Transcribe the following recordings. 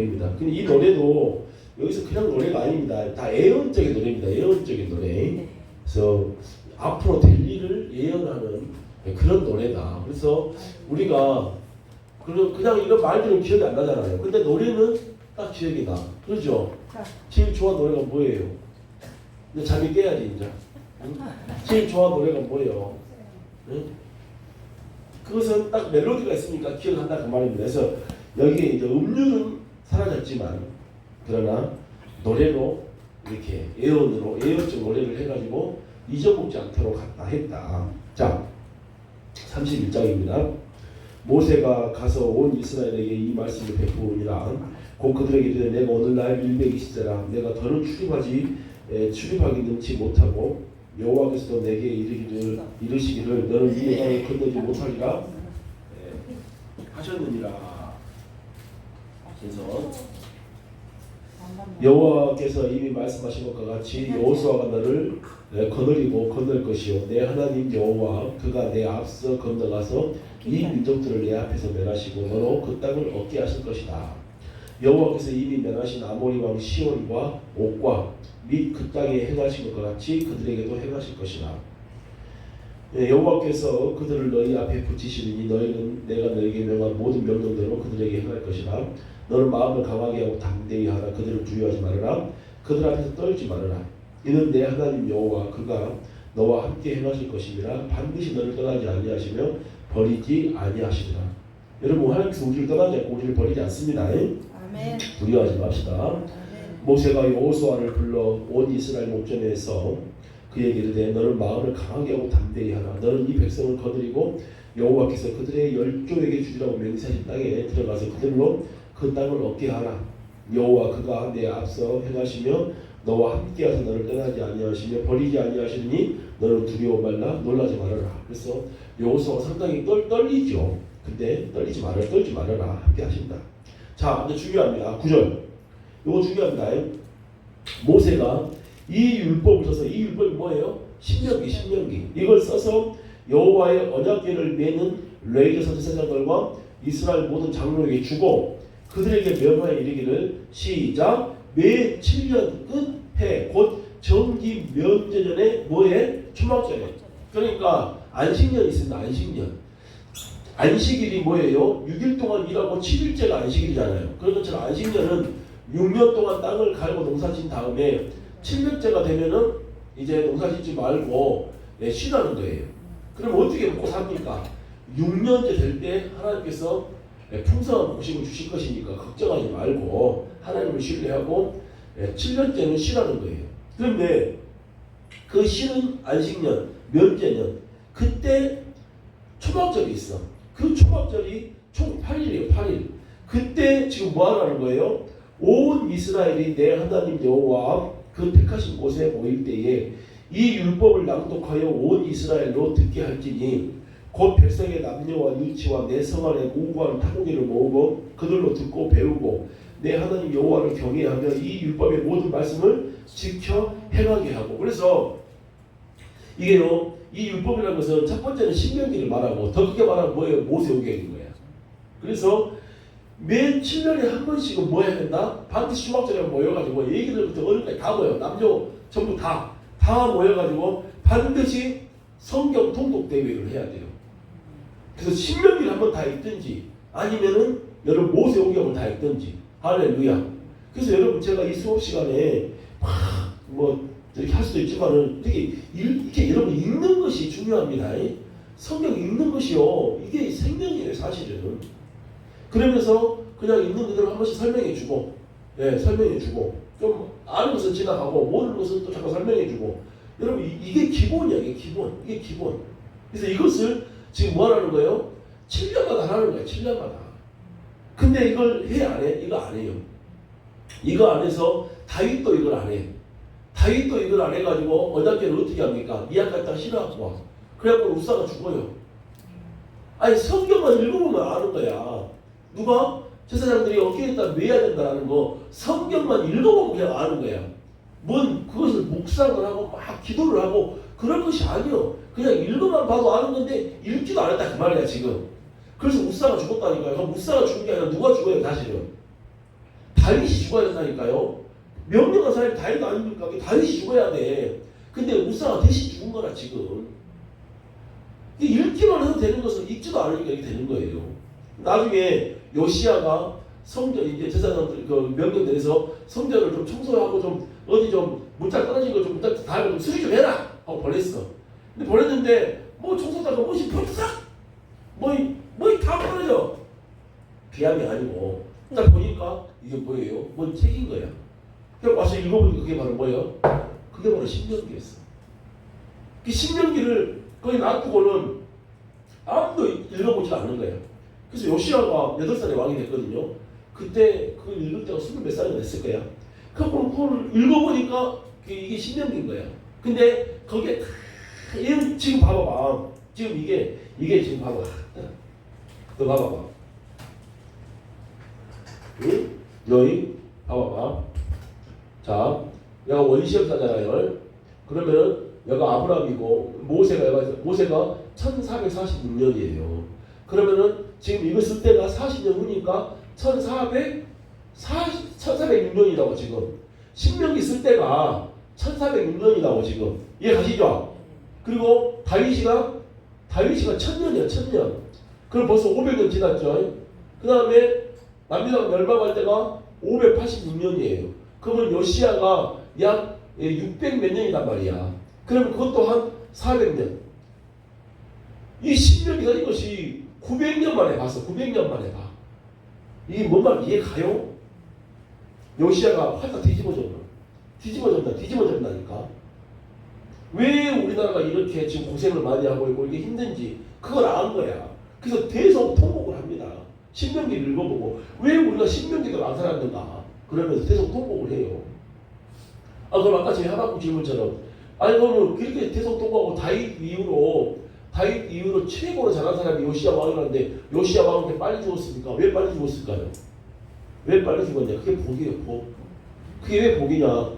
노래입니다. 근데 이 노래도 여기서 그냥 노래가 아닙니다. 다 예언적인 노래입니다. 예언적인 노래. 그래서 앞으로 될 일을 예언하는 그런 노래다. 그래서 우리가 그냥 이런 말들은 기억이 안 나잖아요. 근데 노래는 딱 기억이 나. 그렇죠? 제일 좋아하는 노래가 뭐예요? 이제 잠이 깨야지 이제. 응? 제일 좋아하는 노래가 뭐예요? 응? 그것은 딱 멜로디가 있으니까 기억한다 그 말입니다. 그래서 여기에 이제 음률은 사라졌지만 그러나 노래로 이렇게 예언으로 예언적 노래를 해가지고 잊어먹지 않도록 했다. 자, 31장입니다. 모세가 가서 온 이스라엘에게 이 말씀을 베푸니라. 곧 그들에게 이르되 내가 오늘날 120세라 내가 더는 출입하기 능치 못하고 여호와께서도 내게 이르시기를 너는 이 땅에 건너지 못하리라 하셨느니라. 그래서 여호와께서 이미 말씀하신 것과 같이 여호수아가 너를 거느리고 건널 것이요 내 하나님 여호와 그가 내 앞서 건너가서 이 민족들을 내 앞에서 멸하시고 너로 그 땅을 얻게 하실 것이다. 여호와께서 이미 멸하신 아모리 왕 시온과 옥과 및 그 땅에 행하신 것과 같이 그들에게도 행하실 것이라. 여호와께서 그들을 너희 앞에 붙이시리니 너희는 내가 너희에게 명한 모든 명령대로 그들에게 행할 것이라. 너는 마음을 강하게 하고 담대히 하라. 그들을 두려워하지 말아라. 그들 앞에서 떨지 말아라. 이는 내 하나님 여호와 그가 너와 함께 행하실 것이니라. 반드시 너를 떠나지 아니하시며 버리지 아니하시리라. 여러분 하나님께서 우리를 떠나지 않고 우리를 버리지 않습니다. 아멘. 두려워하지 맙시다. 모세가 여호수아를 불러 온 이스라엘 목전에서 그에게 이르되 너는 마음을 강하게 하고 담대히 하라. 너는 이 백성을 거느리고 여호와께서 그들의 열조에게 주리라고 맹세하신 땅에 들어가서 그들로 그 땅을 얻게 하라. 여호와 그가 내 앞서 행하시며 너와 함께하서 너를 떠나지 아니하시며 버리지 아니하시니 너는 두려워 말라 놀라지 말아라. 그래서 여호수아가 상당히 떨리죠. 근데 떨지 말아라 함께 하신다. 자, 이제 중요합니다. 9절. 이거 중요합니다. 모세가 이 율법을 써서 이 율법이 뭐예요? 신명기. 이걸 써서 여호와의 언약궤를 메는 레위기 선지자들과 이스라엘 모든 장로에게 주고 그들에게 명하여 이르기를 시작 매 7년 끝해 곧 정기 면제년에 뭐해? 초막절에. 그러니까 안식년이 있습니다. 안식일이 뭐예요? 6일 동안 일하고 7일째가 안식일이잖아요. 그런 것처럼 안식년은 6년 동안 땅을 갈고 농사진 다음에 7년째가 되면은 이제 농사짓지 말고 쉬라는 거예요. 그럼 어떻게 먹고 삽니까? 6년째 될 때 하나님께서 풍성한 곡식을 주실 것이니까 걱정하지 말고 하나님을 신뢰하고 7년째는 쉬라는 거예요. 그런데 그 쉬는 안식년, 면제년 그때 초막절이 있어. 그 초막절이 총 8일이에요. 8일. 그때 지금 뭐 하라는 거예요? 온 이스라엘이 내 하나님 여호와 그 택하신 곳에 모일 때에 이 율법을 낭독하여 온 이스라엘로 듣게 할지니 곧 백성의 남녀와 유치와 내 성 안에 공부하는 타고기를 모으고 그들로 듣고 배우고 내 하나님 여호와를 경외하며 이 율법의 모든 말씀을 지켜 행하게 하고. 그래서 이게요, 이 율법이라는 것은 첫 번째는 신명기를 말하고 더 크게 말하면 뭐예요? 모세오경인 거야. 그래서 매 7년에 한 번씩은 뭐 해야 된다? 반드시 초막절에 모여가지고 얘기들부터 어른까지 다 모여. 남녀 전부 다 모여가지고 반드시 성경 통독 대회를 해야 돼요. 그래서 신명기를 한번 다 읽든지 아니면은 여러분 모세오경을 다 읽든지. 할렐루야. 그래서 여러분 제가 이 수업 시간에 뭐 이렇게 할 수도 있지만은 이렇게 여러분 읽는 것이 중요합니다. 성경 읽는 것이요 이게 생명이에요 사실은. 그러면서 그냥 있는 그대로 한 번씩 설명해주고, 설명해주고, 좀 아는 것은 지나가고 모르는 것은 또 잠깐 설명해주고. 여러분 이게 기본이야, 이게 기본. 그래서 이것을 지금 뭐 하라는 거예요? 7년마다 하라는 거예요, 7년마다. 근데 이걸 해 안 해? 이거 안 해요. 이거 안 해서 다윗도 이걸 안 해. 다윗도 이걸 안 해가지고 언약궤를 어떻게 합니까? 미약 갖다가 실어갖고 와. 그래갖고 우사가 죽어요. 아니 성경만 읽어보면 아는 거야. 누가? 제사장들이 어깨에다 매야 된다는 거 성경만 읽어보면 그냥 아는 거야. 뭔 그것을 묵상을 하고 막 기도를 하고 그럴 것이 아니요. 그냥 읽어만 봐도 아는 건데 읽지도 않았다 그 말이야 지금. 그래서 우사가 죽었다니까요. 그럼 우사가 죽은 게 아니라 누가 죽어요 사실은? 다윗이 죽어야 된다니까요. 명령한 사람이 다윗 아닙니까? 다윗이 죽어야 돼. 근데 우사가 대신 죽은 거라 지금. 읽기만 해도 되는 것은 읽지도 않으니까 이렇게 되는 거예요. 나중에 요시야가 성전 이제 제사장들 그 명령 내려서 성전을 좀 청소하고 좀 어디 좀 문짝 떨어진 거 좀 문짝 다 하고 좀 수리 좀 해라 하고 보냈어. 근데 보냈는데 뭐 청소다가 뭐지 푸싹 뭐다 떨어져. 비함이 아니고 딱 보니까 이게 뭐예요? 뭔 책인 거야. 그래서 와서 읽어보니까 그게 바로 뭐예요? 그게 바로 신명기였어. 그 신명기를 거기 놔두고는 아무도 읽어보지 않는 거예요. 그래서 요시야가 8살에 왕이 됐거든요. 그때 그걸 읽을 때가 20몇 살이 됐을 거야. 그걸 읽어보니까 이게 신명기인 거야. 근데 거기에 지금 봐봐봐. 지금 이게 지금 봐봐. 너 봐봐봐. 응? 여기 봐봐봐. 자, 여기가 원시역사잖아요. 그러면은 여기가 아브라함이고 모세가 1446년이에요. 그러면은 지금 이거 쓸 때가 40년 후니까 1406년이라고 지금. 신명기 쓸 때가 1406년이라고 지금. 이해 가시죠? 그리고 다윗이가 1000년이야 1000년. 그럼 벌써 500년 지났죠. 그 다음에 남유다가 멸망할 때가 586년이에요. 그러면 요시야가 약 600 몇 년이란 말이야. 그러면 그것도 한 400년. 이 신명기가 이것이 900년 만에 봤어. 900년 만에 봐. 이게 뭔 말 이해 가요? 요시야가 활짝 뒤집어졌다니까. 왜 우리나라가 이렇게 지금 고생을 많이 하고 있고 이게 힘든지 그걸 안 거야. 그래서 대성 통곡을 합니다. 신명기를 읽어보고 왜 우리가 신명기를 안 살았는가 그러면서 대성 통곡을 해요. 그럼 아까 제 하박국 질문처럼 그러면 그렇게 대성 통곡하고 다윗 이후로 최고로 잘한 사람이 요시야 왕이라는데 요시야 왕한테 빨리 죽었습니까? 왜 빨리 죽었을까요? 왜 빨리 죽었냐? 그게 복이에요. 복. 그게 왜 복이냐?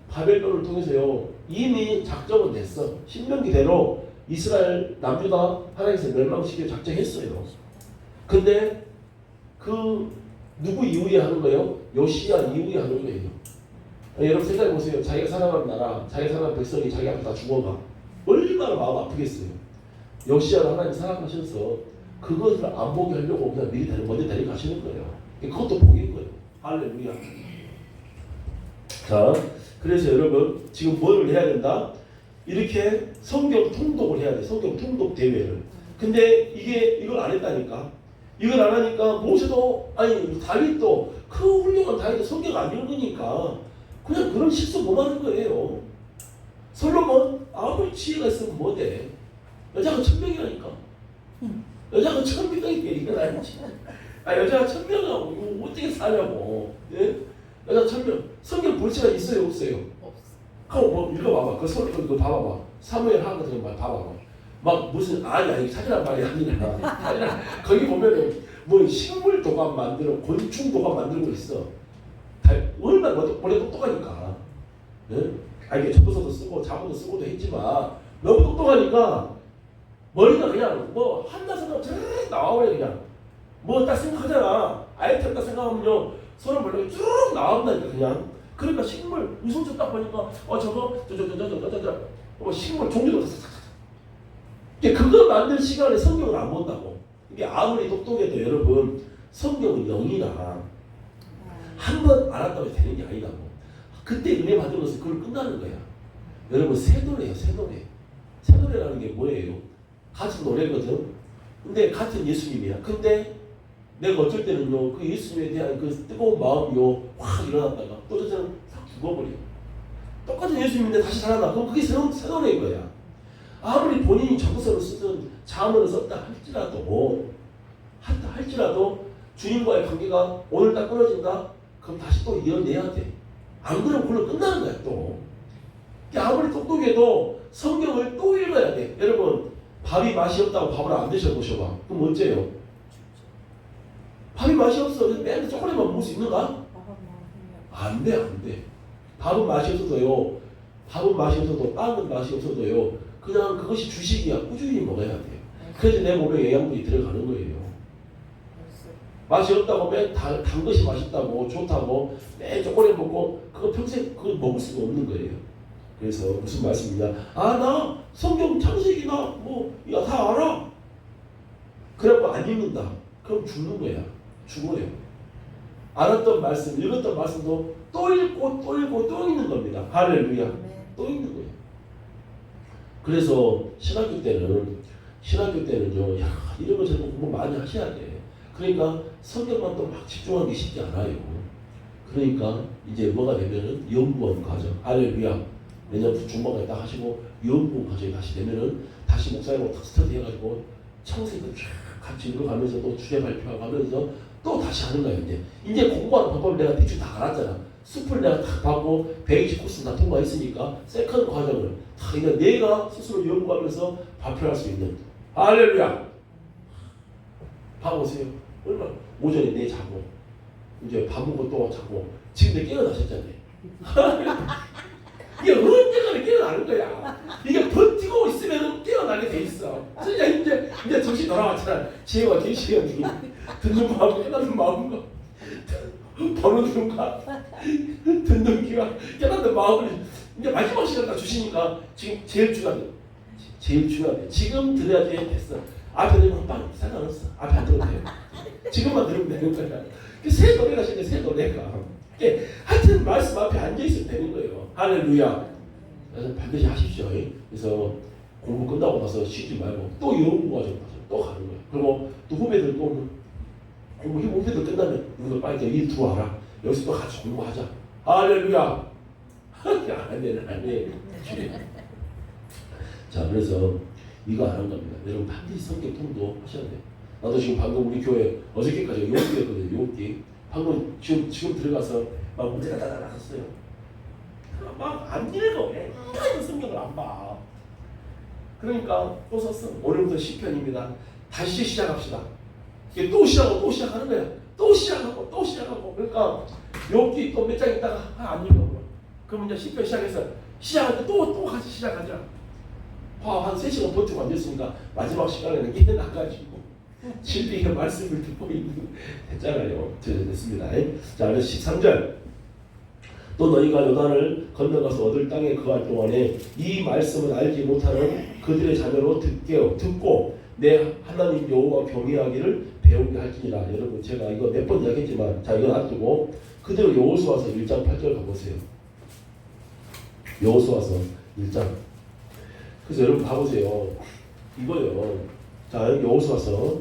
바벨론을 통해서요 이미 작정은 됐어. 신명기대로 이스라엘 남유다 하나님께서 멸망시키려 작정했어요. 근데 그 누구 이후에 하는 거예요? 요시야 이후에 하는 거예요. 여러분 생각해 보세요. 자기가 사랑하는 나라, 자기가 사랑하는 백성이 자기 앞에 다 죽어가. 얼마나 마음 아프겠어요. 요시야를 하나님 사랑하셔서 그것을 안 보게 하려고 그냥 미리 먼저 데려가시는 거예요. 그것도 복인 거예요. 할렐루야. 자, 그래서 여러분 지금 뭘 해야 된다? 이렇게 성경 통독을 해야 돼. 성경 통독 대회를. 근데 이걸 안 했다니까. 이걸 안 하니까 모세도 다윗도 그 훌륭한 다윗도 성경 안 읽으니까 그냥 그런 실수 못 하는 거예요. 솔로몬 아무리 지혜가 있으면 뭐 돼? 여자가 1000명이라니까. 여자가 1000명이니까 이건 아니지. 여자가 1000명하고 이거 어떻게 사냐고. 예? 여자 1000명. 성경 볼 시간 있어요 없어요? 없어. 그럼 뭐 읽어봐봐. 그거 봐봐봐. 사무엘 하는 거 들으면 봐봐봐. 막 무슨 아니 사진한 말이 아니라 거기 보면은 뭐 식물 도감 만들고 곤충 도감 만들고 있어. 얼마나 원래 똑똑하니까. 예? 이게 접어서도 쓰고 자문도 쓰고도 했지만 너무 똑똑하니까 머리가 그냥 뭐 한나서나 쭉 나와버려 그냥. 뭐 딱 생각하잖아. 아이템 딱 생각하면요 서로 별로 쭉 나온다니까 그냥. 그러니까 식물 우선적 딱 보니까 저거 식물 종류도 이게 그거 만들 시간에 성경을 안 본다고. 이게 아무리 똑똑해도 여러분 성경은 영이라 한 번 알았다고 되는 게 아니라고. 그때 은혜 받은 것은 그걸 끝나는 거야. 여러분 새 노래예요. 새 노래. 새 노래라는 게 뭐예요? 같은 노래거든. 근데 같은 예수님이야. 근데 내가 어쩔 때는요 그 예수님에 대한 그 뜨거운 마음이요 확 일어났다가 또 저처럼 싹 죽어버려. 똑같은 예수님인데 다시 살아나. 그럼 그게 새 노래인 거야. 아무리 본인이 정서를 쓰든 자문을 썼다 할지라도 주님과의 관계가 오늘 딱 끊어진다? 그럼 다시 또 이어내야 돼. 안 그러면 그걸로 끝나는 거야 또. 아무리 똑똑해도 성경을 또 읽어야 돼. 여러분 밥이 맛이 없다고 밥을 안 드셔보셔봐. 그럼 어째요? 밥이 맛이 없어. 맨날 초콜릿만 먹을 수 있는가? 안 돼. 밥은 맛이 없어도요. 밥은 맛이 없어도 빵은 맛이 없어도요. 그냥 그것이 주식이야. 꾸준히 먹어야 돼요. 그래서 내 몸에 영양분이 들어가는 거예요. 맛이 없다고 맨 단 것이 맛있다고 좋다고 맨 초콜릿 먹고 그거 평생 그거 먹을 수가 없는 거예요. 그래서 무슨 말씀이냐? 나 성경 창세기나 뭐 이거 다 알아. 그래갖고 안 읽는다. 그럼 죽는 거야. 죽어요. 알았던 말씀, 읽었던 말씀도 또 읽고 또 읽고 또 읽는 겁니다. 할렐루야. 또 읽는 거예요. 그래서 신학교 때는요, 야, 이런 거 저런 공부 많이 하셔야 돼. 그러니까 성경만 또 막 집중하기 쉽지 않아요. 그러니까 이제 뭐가 되면은 연구원 과정, 할렐루야. 내년 중반까지 딱 하시고 연구원 과정이 다시 되면은 다시 목사님하고 딱 스터디 해가지고 창세기 쫙 같이 읽어가면서 또 주제 발표하고 하면서 또 다시 하는 거예요. 이제 공부하는 방법을 내가 대충 다 알았잖아. 숲을 내가 다 받고 120 코스 다 통과했으니까 세컨드 과정을 다 이제 내가 스스로 연구하면서 발표할 수 있는 할렐루야. 봐보세요. 얼마나 오전에 내 자고 이제 밥 먹고 또 자고 지금 내 깨어나셨잖아요. 이게 언젠가는 깨어나는 거야. 이게 버티고 있으면 깨어나게 돼 있어. 진짜 이제 정신 돌아왔잖아. 지혜와 계시형이 듣는 마음, 깨닫는 마음과 보는 눈과 듣는 귀와 깨닫는 마음을 이제 마지막 시간 다 주시니까 지금 제일 중요해. 지금 들어야지 됐어. 앞에 들으면 빵 상관없어. 앞에 안 들어도 돼요. 지금만 들으면 되는 거야. 새 노래가 시네 새 노래가. 하여튼 말씀 앞에 앉아 있으면 되는 거예요. 할렐루야. 그래서 반드시 하십시오. 그래서 공부 끝나고 나서 쉬지 말고 또 연구 과정 가서 또 가는 거예요. 그리고 또 후배들 또 공부 후배들 끝나면 우리가 빨리 일 들어와라. 여기서 또 같이 공부하자. 할렐루야. 아멘. 자, 그래서 이거 안 한 겁니다. 여러분 반드시 성경 통도 하셔야 돼요. 나도 지금 방금 우리 교회 어저께까지 용기였거든요. 용기. 방금 지금 들어가서 막 문제가 다다다 썼어요. 막 안 읽어. 왜 성경을 안 봐. 그러니까 또 썼어. 오늘부터 시편입니다. 다시 시작합시다. 이게 또 시작하고 또 시작하는 거야. 또 시작하고 그러니까 여기 또 몇 장 있다가 안 읽어. 그럼 이제 시편 시작해서 시작할 때 또 같이 시작하자. 한 3시간 버티고 앉았으니까 마지막 시간에는 깨어나가지고 진리의 말씀을 듣고 했잖아요. 됐습니다. 자, 그래서 13절. 또 너희가 요단을 건너가서 얻을 땅에 거할 동안에 이 말씀을 알지 못하는 그들의 자녀로 듣고 내 하나님 여호와 경외하기를 배우게 할지니라. 여러분 제가 이거 몇 번 이야기했지만 자 이거 놔두고 그대로 여호수아서 1장 8절 가보세요. 여호수아서 1장. 그래서 여러분 봐보세요. 이거요. 자 여기 여호수아서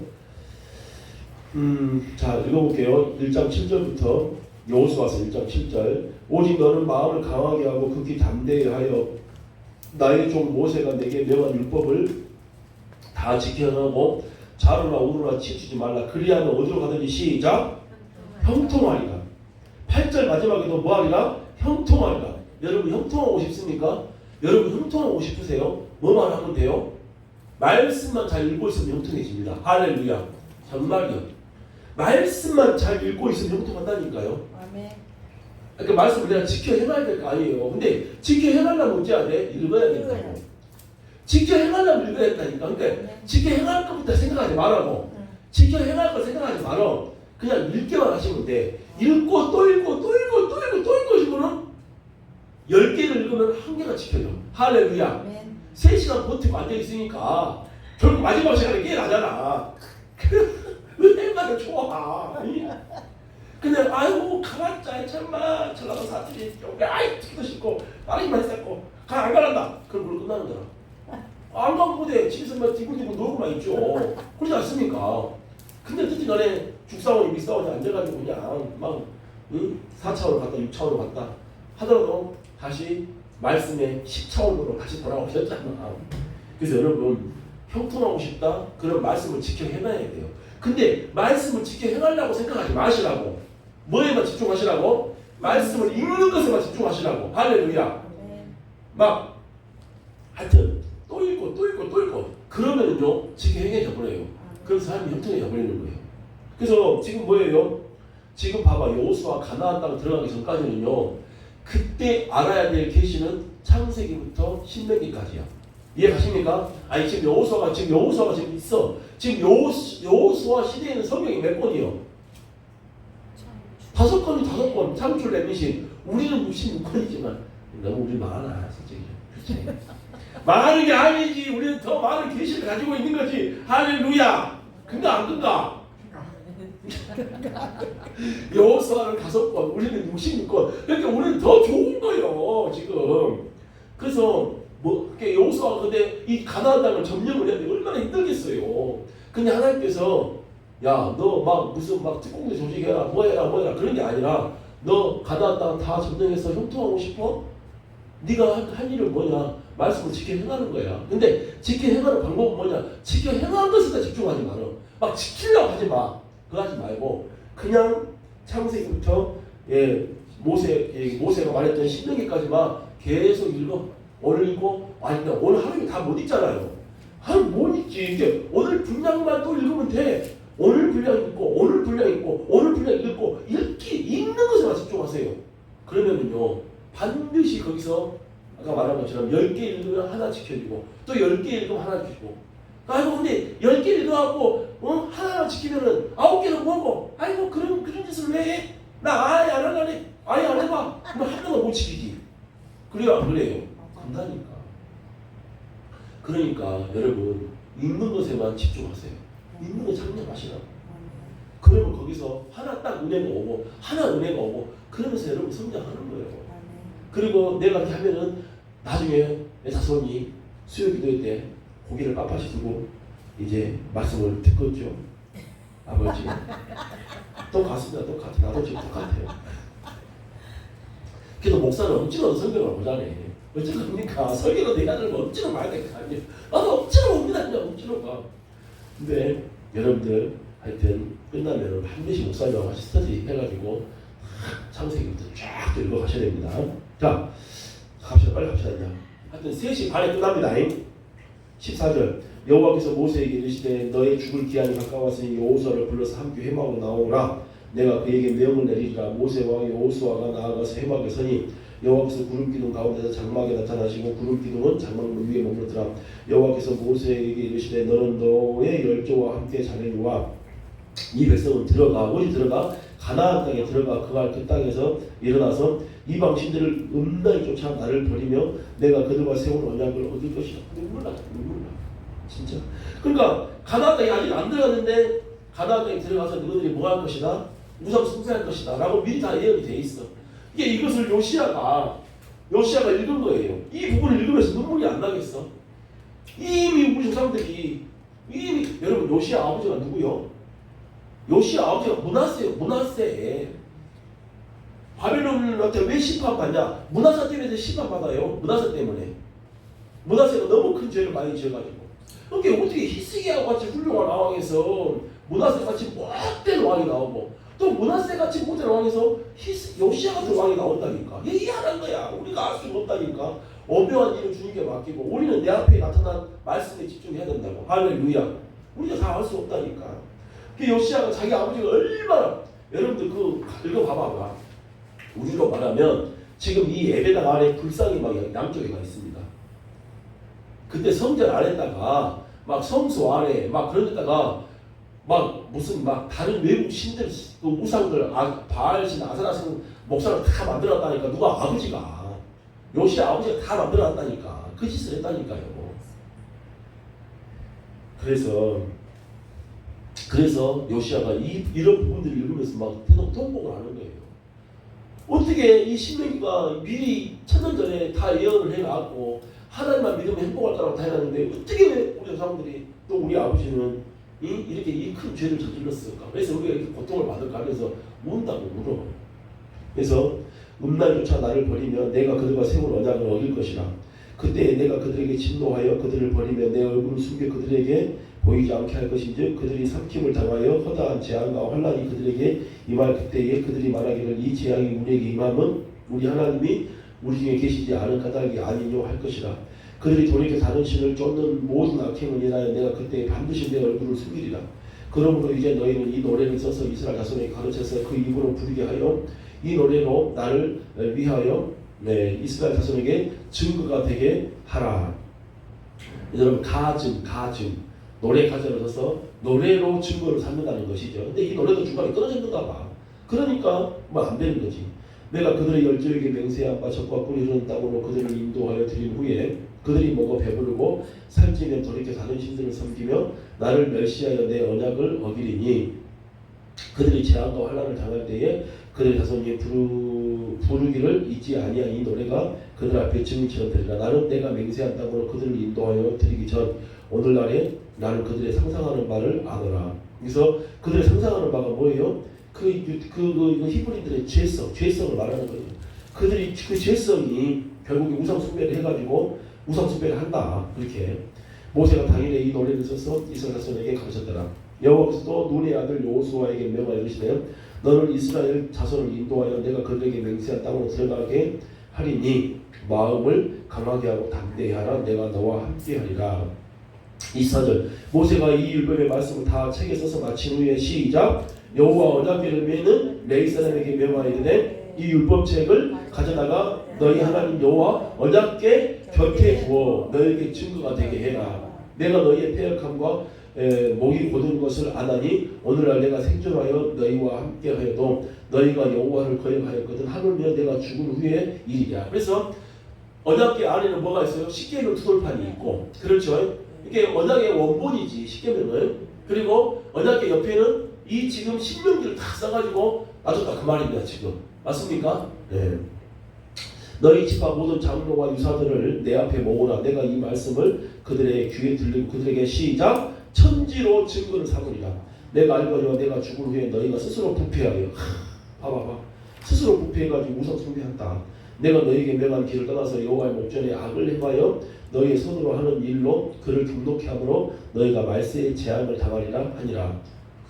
자 읽어볼게요. 1장 7절부터 여호수아서 1장 7절. 오직 너는 마음을 강하게 하고 극히 담대히 하여 나의 종 모세가 내게 명한 율법을 다 지켜나고 좌로나 우로나 치우치지 말라. 그리하면 어디로 가든지 시작 형통하리라. 8절 마지막에도 뭐하리라? 형통하리라. 여러분 형통하고 싶습니까? 여러분 형통하고 싶으세요? 뭐만 하면 돼요? 말씀만 잘 읽고 있으면 형통해집니다. 할렐루야. 정말요. 말씀만 잘 읽고 있으면 형통한다니까요. 아멘. 그 말씀을 내가 지켜 행해야 될 거 아니에요. 근데 지켜 행하려면 어찌해야 돼? 읽어야 된다고. 지켜 행하려면 읽어야 된다니까. 그러니까 지켜 행할 것부터 생각하지 말라고. 지켜 행할 걸 생각하지 말아. 그냥 읽기만 하시면 돼. 읽고 또 읽고 또 읽고 또 읽고 또 읽고 싶으면 10개를 읽으면 1개가 지켜져. 할렐루야. 3시간 버티고 앉아있으니까 결국 마지막 시간에 깨어나잖아. 은혜만은 좋아. 그냥 아이고 가만자 참마 전라도 사투리 여기 아이 듣기도 싫고 말하기만 했었고 안 가란다. 그럼 그걸로 끝나는 거야. 안 가면 못해. 집에서 막 디굴디굴 놀고만 있죠. 그러지 않습니까? 근데 어쨌든 죽사원이 밑사원이 앉아가지고 그냥 막 4차원으로 갔다 6차원으로 갔다 하더라도 다시 말씀의 10차원으로 다시 돌아오셨잖아. 그래서 여러분 형통하고 싶다? 그런 말씀을 지켜 행해야 돼요. 근데 말씀을 지켜 행하려고 생각하지 마시라고. 뭐에만 집중하시라고? 말씀을 읽는 것에만 집중하시라고. 할렐루야. 막 하여튼 또 읽고 또 읽고 또 읽고 그러면은요 지켜 행해져 버려요. 그럼 삶이 형통해져 버리는 거예요. 그래서 지금 뭐예요? 지금 봐봐. 여호수아 가나안 땅 들어가기 전까지는요 그때 알아야 될 계시는 창세기부터 신명기까지야. 이해가십니까? 아니 지금 여호수아가 지금 있어. 지금 여호수아 시대에는 성경이 몇 권이요? 5건 창출 레미신 우리는 66건이지만 너무 우리 많아 솔직히. 그렇지? 많은 게 아니지. 우리는 더 많은 계시를 가지고 있는 거지. 할렐루야. 근가 안 근가? 여호수아는 5건, 우리는 66건. 그러니까 우리는 더 좋은 거예요 지금. 그래서 뭐 여호수아가 근데 이 가나안 땅을 점령을 했는데 얼마나 힘들겠어요. 근데 하나님께서 야 너 막 무슨 막 특공대 조직해라 뭐해라 그런 게 아니라 너 가나안 땅 다 점령해서 형통하고 싶어? 네가 할 일은 뭐냐? 말씀을 지켜 행하는 거야. 근데 지켜 행하는 방법은 뭐냐? 지켜 행하는 것에 집중하지 마라. 막 지키려고 하지 마. 그거 하지 말고 그냥 창세기부터 모세가 말했던 신명기까지만 계속 읽어. 오늘 읽고 아니 오늘 하루에 다 못 읽잖아요. 하루 못 읽지. 이제 오늘 분량만 또 읽으면 돼. 오늘 분량 읽고 오늘 분량 읽고 오늘 분량 읽고 읽는 것에만 집중하세요. 그러면은요 반드시 거기서 아까 말한 것처럼 10개 읽으면 하나 지켜지고 또 10개 읽으면 하나 지키고 아이고 근데 10개 읽어갖고 하나만 지키면은 9개는 뭐고 아이고 그런 짓을 왜 해? 나 아예 안 하려네. 아예 안 해봐. 그럼 하나도 못 지키지. 그래요 안 그래요? 간다니까. 그러니까 여러분 읽는 것에만 집중하세요. 읽는 거 장려하시라고. 그러면 거기서 하나 딱 은혜가 오고 하나 은혜가 오고 그러면서 여러분 성장하는 거예요. 그리고 내가 이렇게 하면은 나중에 내 자손이 수요 기도회 때 고개를 빳빳이 두고 이제 말씀을 듣겠죠. 아버지 똑같습니다. 똑같아. 나도 지금 똑같아요. 그래도 목사는 억지로 설교를 보자네. 어찌로 합니까? 설교로 내가 들면 억지로 말야 될 거 아니에요. 나도 억지로 옵니다. 그냥 억지로 가. 근데 여러분들 하여튼 끝나면 반드시 목사님하고 같이 스터디 해가지고 창세기부터 쫙 읽어 가셔야 됩니다. 자, 갑시다. 빨리 갑시다. 하여튼 3시 반에 끝납니다. 14절 여호와께서 모세에게 이르시되 너의 죽을 기한이 가까웠으니 여호수아를 불러서 함께 회막으로 나오라. 내가 그에게 명을 내리리라. 모세와 여호수아가 나아가서 회막에 서니 여호와께서 구름기둥 가운데서 장막에 나타나시고 구름기둥은 장막 위에 머무르더라. 여호와께서 모세에게 이르시되 너는 너의 열조와 함께 자네와 이 백성은 들어가 어디 들어가 가나안 땅에 들어가 그 땅에서 일어나서 이방 신들을 음란히 쫓아 나를 버리며 내가 그들과 세운 언약을 얻을 것이다. 눈물 나 진짜. 그러니까 가나안 땅에 아직 안 들어갔는데 가나안 땅에 들어가서 너희들이 뭐 할 것이다? 우상 숭배할 것이다 라고 미리 다 예언이 돼 있어. 이것을 요시아가 읽은 거예요. 이 부분을 읽으면서 눈물이 안 나겠어? 이미 우리 조상들이 여러분 요시아 아버지가 누구요? 요시아 아버지가 므낫세. 바벨론한테 왜 심판받냐? 므낫세 때문에 심판받아요. 므낫세 때문에. 므낫세가 너무 큰 죄를 많이 지어가지고. 그러니까 어떻게 히스기야 같이 훌륭한 왕에서 므낫세 같이 못된 왕이 나오고 또 므낫세 같이 못된 왕에서 요시아 같은 왕이 나온다니까. 이게 희한한 거야. 우리가 알 수가 없다니까. 오묘한 일을 주님께 맡기고 우리는 내 앞에 나타난 말씀에 집중해야 된다고. 할렐루야. 우리가 다 알 수 없다니까. 그 요시아가 자기 아버지가 얼마나 여러분들 읽어봐봐. 우리로 말하면 지금 이 에베당 안에 불상이 막 양쪽에 가 있습니다. 그때 성전 안에다가 막 성소 안에 막 그런 데다가 막 무슨 막 다른 외국 신들 그 우상들 바알신 아세라신 목사를 다 만들었다니까. 누가 아버지가 요시아 아버지가 다 만들어놨다니까. 그 짓을 했다니까요. 그래서 요시아가 이런 부분들을 읽으면서 막 계속 통곡을 하는 거예요. 어떻게 이 신명기가 미리 천년 전에 다 예언을 해놨고 하나님만 믿으면 행복할 거라고 다 해놨는데 어떻게 우리 조상들이 또 우리 아버지는 이렇게 이 큰 죄를 저질렀을까? 그래서 우리가 이렇게 고통을 받을까 하면서 운다고 울어. 그래서 음란조차 나를 버리면 내가 그들과 세운 언약을 어길 것이라. 그때 내가 그들에게 진노하여 그들을 버리며 내 얼굴을 숨겨 그들에게 보이지 않게 할 것인즉 그들이 삼킴을 당하여 허다한 재앙과 환난이 그들에게 임할 그때에 그들이 말하기를 이 재앙이 우리에게 임함은 우리 하나님이 우리 중에 계시지 않은 까닭이 아니뇨 할 것이라. 그들이 돌이켜 다른 신을 쫓는 모든 악행을 인하여 내가 그때 반드시 내 얼굴을 숨기리라. 그러므로 이제 너희는 이 노래를 써서 이스라엘 자손에게 가르쳐서 그 입으로 부르게 하여 이 노래로 나를 위하여 이스라엘 자손에게 증거가 되게 하라. 여러분 가증 노래 가져를 써서 노래로 증거를 삼는다는 것이죠. 근데 이 노래도 중간에 끊어졌는가 봐. 그러니까 뭐 안 되는 거지. 내가 그들의 열조에게 맹세한 바 적과 꿀이 흐르는 땅으로 그들을 인도하여 드린 후에 그들이 먹어 배부르고 살찌면 돌이켜 다른 신들을 섬기며 나를 멸시하여 내 언약을 어기리니 그들이 재앙과 환난을 당할 때에 그들의 자손이 부르기를 잊지 아니한 이 노래가 그들 앞에 증인처럼 되리라. 나는 내가 맹세한 땅으로 그들을 인도하여 드리기 전 오늘날에 나는 그들의 상상하는 바를 아노라. 그래서 그들의 상상하는 바가 뭐예요? 그 히브리들의 죄성을 말하는 거예요. 그들이 그 죄성이 결국에 우상 숭배를 해가지고 우상 숭배를 한다. 그렇게 모세가 당일에 이 노래를 써서 이스라엘 자손에게 가르쳤더라. 여호와께서도 눈의 아들 여호수아에게 명하여 이르시되 너는 이스라엘 자손을 인도하여 내가 그들에게 맹세한 땅으로 들어가게 하리니 마음을 강하게 하고 담대히 하라. 내가 너와 함께하리라. 24절 모세가 이 율법의 말씀을 다 책에 써서 마친 후에 시작 여호와 언약궤를 메는 레위 사람에게 명하여 이르되 이 율법책을 가져다가 너희 하나님 여호와 언약궤 곁에 두어 너희에게 증거가 되게 해라. 내가 너희의 패역함과 목이 곧은 것을 아나니 오늘날 내가 생존하여 너희와 함께하여도 너희가 여호와를 거역하였거든 하물며 내가 죽은 후에 일이랴. 그래서 언약궤 안에는 뭐가 있어요? 십계명 투돌판이 있고, 그렇죠? 이게 언약의 원본이지 십계명은. 그리고 언약궤 옆에는 이 지금 신명기를 다 써가지고 놔뒀다 그 말입니다. 지금 맞습니까? 네. 너희 집합 모든 장로와 유사들을 내 앞에 모으라. 내가 이 말씀을 그들의 귀에 들리고 그들에게 시작 천지로 증거를 삼으리라. 내가 알거니와 내가 죽은 후에 너희가 스스로 부패하여 봐봐봐 스스로 부패해가지고 우상 숭배한다. 내가 너희에게 명한 길을 떠나서 여호와의 목전에 악을 행하여 너희의 손으로 하는 일로 그를 경록케 함으로 너희가 말세의 재앙을 당하리라 하니라.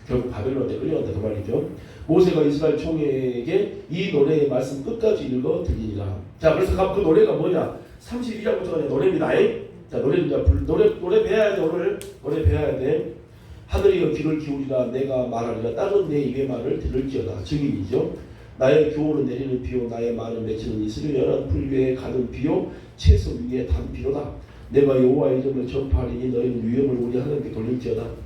결국 바벨론에 끌려간다 그 말이죠. 모세가 이스라엘 총회에게 이 노래의 말씀 끝까지 읽어 들리니라. 자, 그래서 그 노래가 뭐냐? 32장부터가 노래입니다. 자, 노래 배워야 돼. 오늘 노래 배워야 돼. 하늘이여 귀를 기울이라. 내가 말하리라. 땅은 내 입의 말을 들을지어다. 증인이죠. 나의 교훈은 내리는 비요 나의 말은 맺히는 이슬을 연한 풀 위에 가는 비요 채소 위에 단 비로다. 내가 여호와의 이름을 전파하리니 너희는 위엄을 우리 하나님께 돌릴지어다.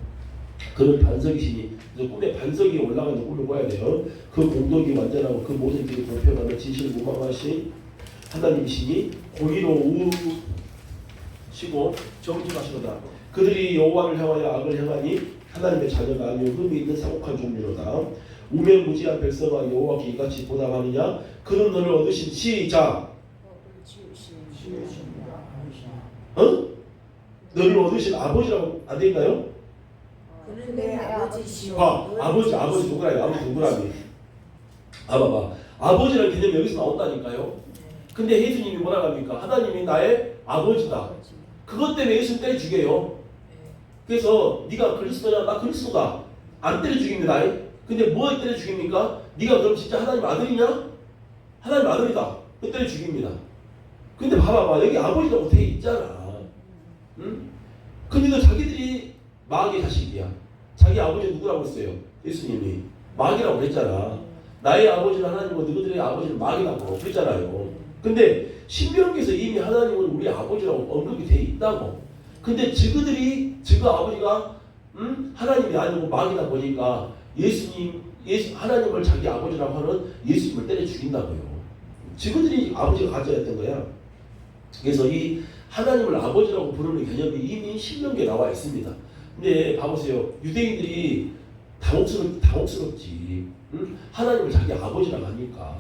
그는 반석이시니, 그래서 꿈에 반석이 올라가는 꿈을 꿔야 돼요. 그 공덕이 완전하고 그 모든 길이 공평하며 진실 무망하신 하나님이시니 공의로우시고 정직하시로다. 그들이 여호와를 향하여 악을 행하니 하나님의 자녀가 아니요 흠이 있는 사곡한 종류로다. 우명무지한 백성아 여호와께 이같이 보답하느냐? 그는 너를 얻으신 시작 너를 얻으신 아버지라고 안 되나요? 그는 내 아버지시오. 아버지 누구라요? 아버지 누구라니? 봐봐 아버지라는 개념이 여기서 나온다니까요. 근데 예수님이 뭐라고 합니까? 하나님이 나의 아버지다. 그것 때문에 예수님 때려 죽여요. 그래서 네가 그리스도냐? 나 그리스도다. 안 때려 죽입니다. 근데 뭐 때려 죽입니까? 네가 그럼 진짜 하나님 아들이냐? 하나님 아들이다. 그 때려 죽입니다. 근데 봐봐 여기 아버지라고 돼 있잖아. 응? 근데도 자기들이 마귀의 자식이야. 자기 아버지 누구라고 했어요? 예수님이 마귀라고 그랬잖아. 나의 아버지는 하나님이고 너희들의 아버지는 마귀라고 그랬잖아요. 근데 신명기에서 이미 하나님은 우리 아버지라고 언급이 돼 있다고. 근데 지그 아버지가 하나님이 아니고 마귀다 보니까 하나님을 자기 아버지라고 하는 예수님을 때려 죽인다고요. 지그들이 아버지가 가짜였던 거야. 그래서 이 하나님을 아버지라고 부르는 개념이 이미 신명기에 나와 있습니다. 근데 봐보세요. 유대인들이 당혹스럽지. 응? 하나님을 자기 아버지라고 하니까.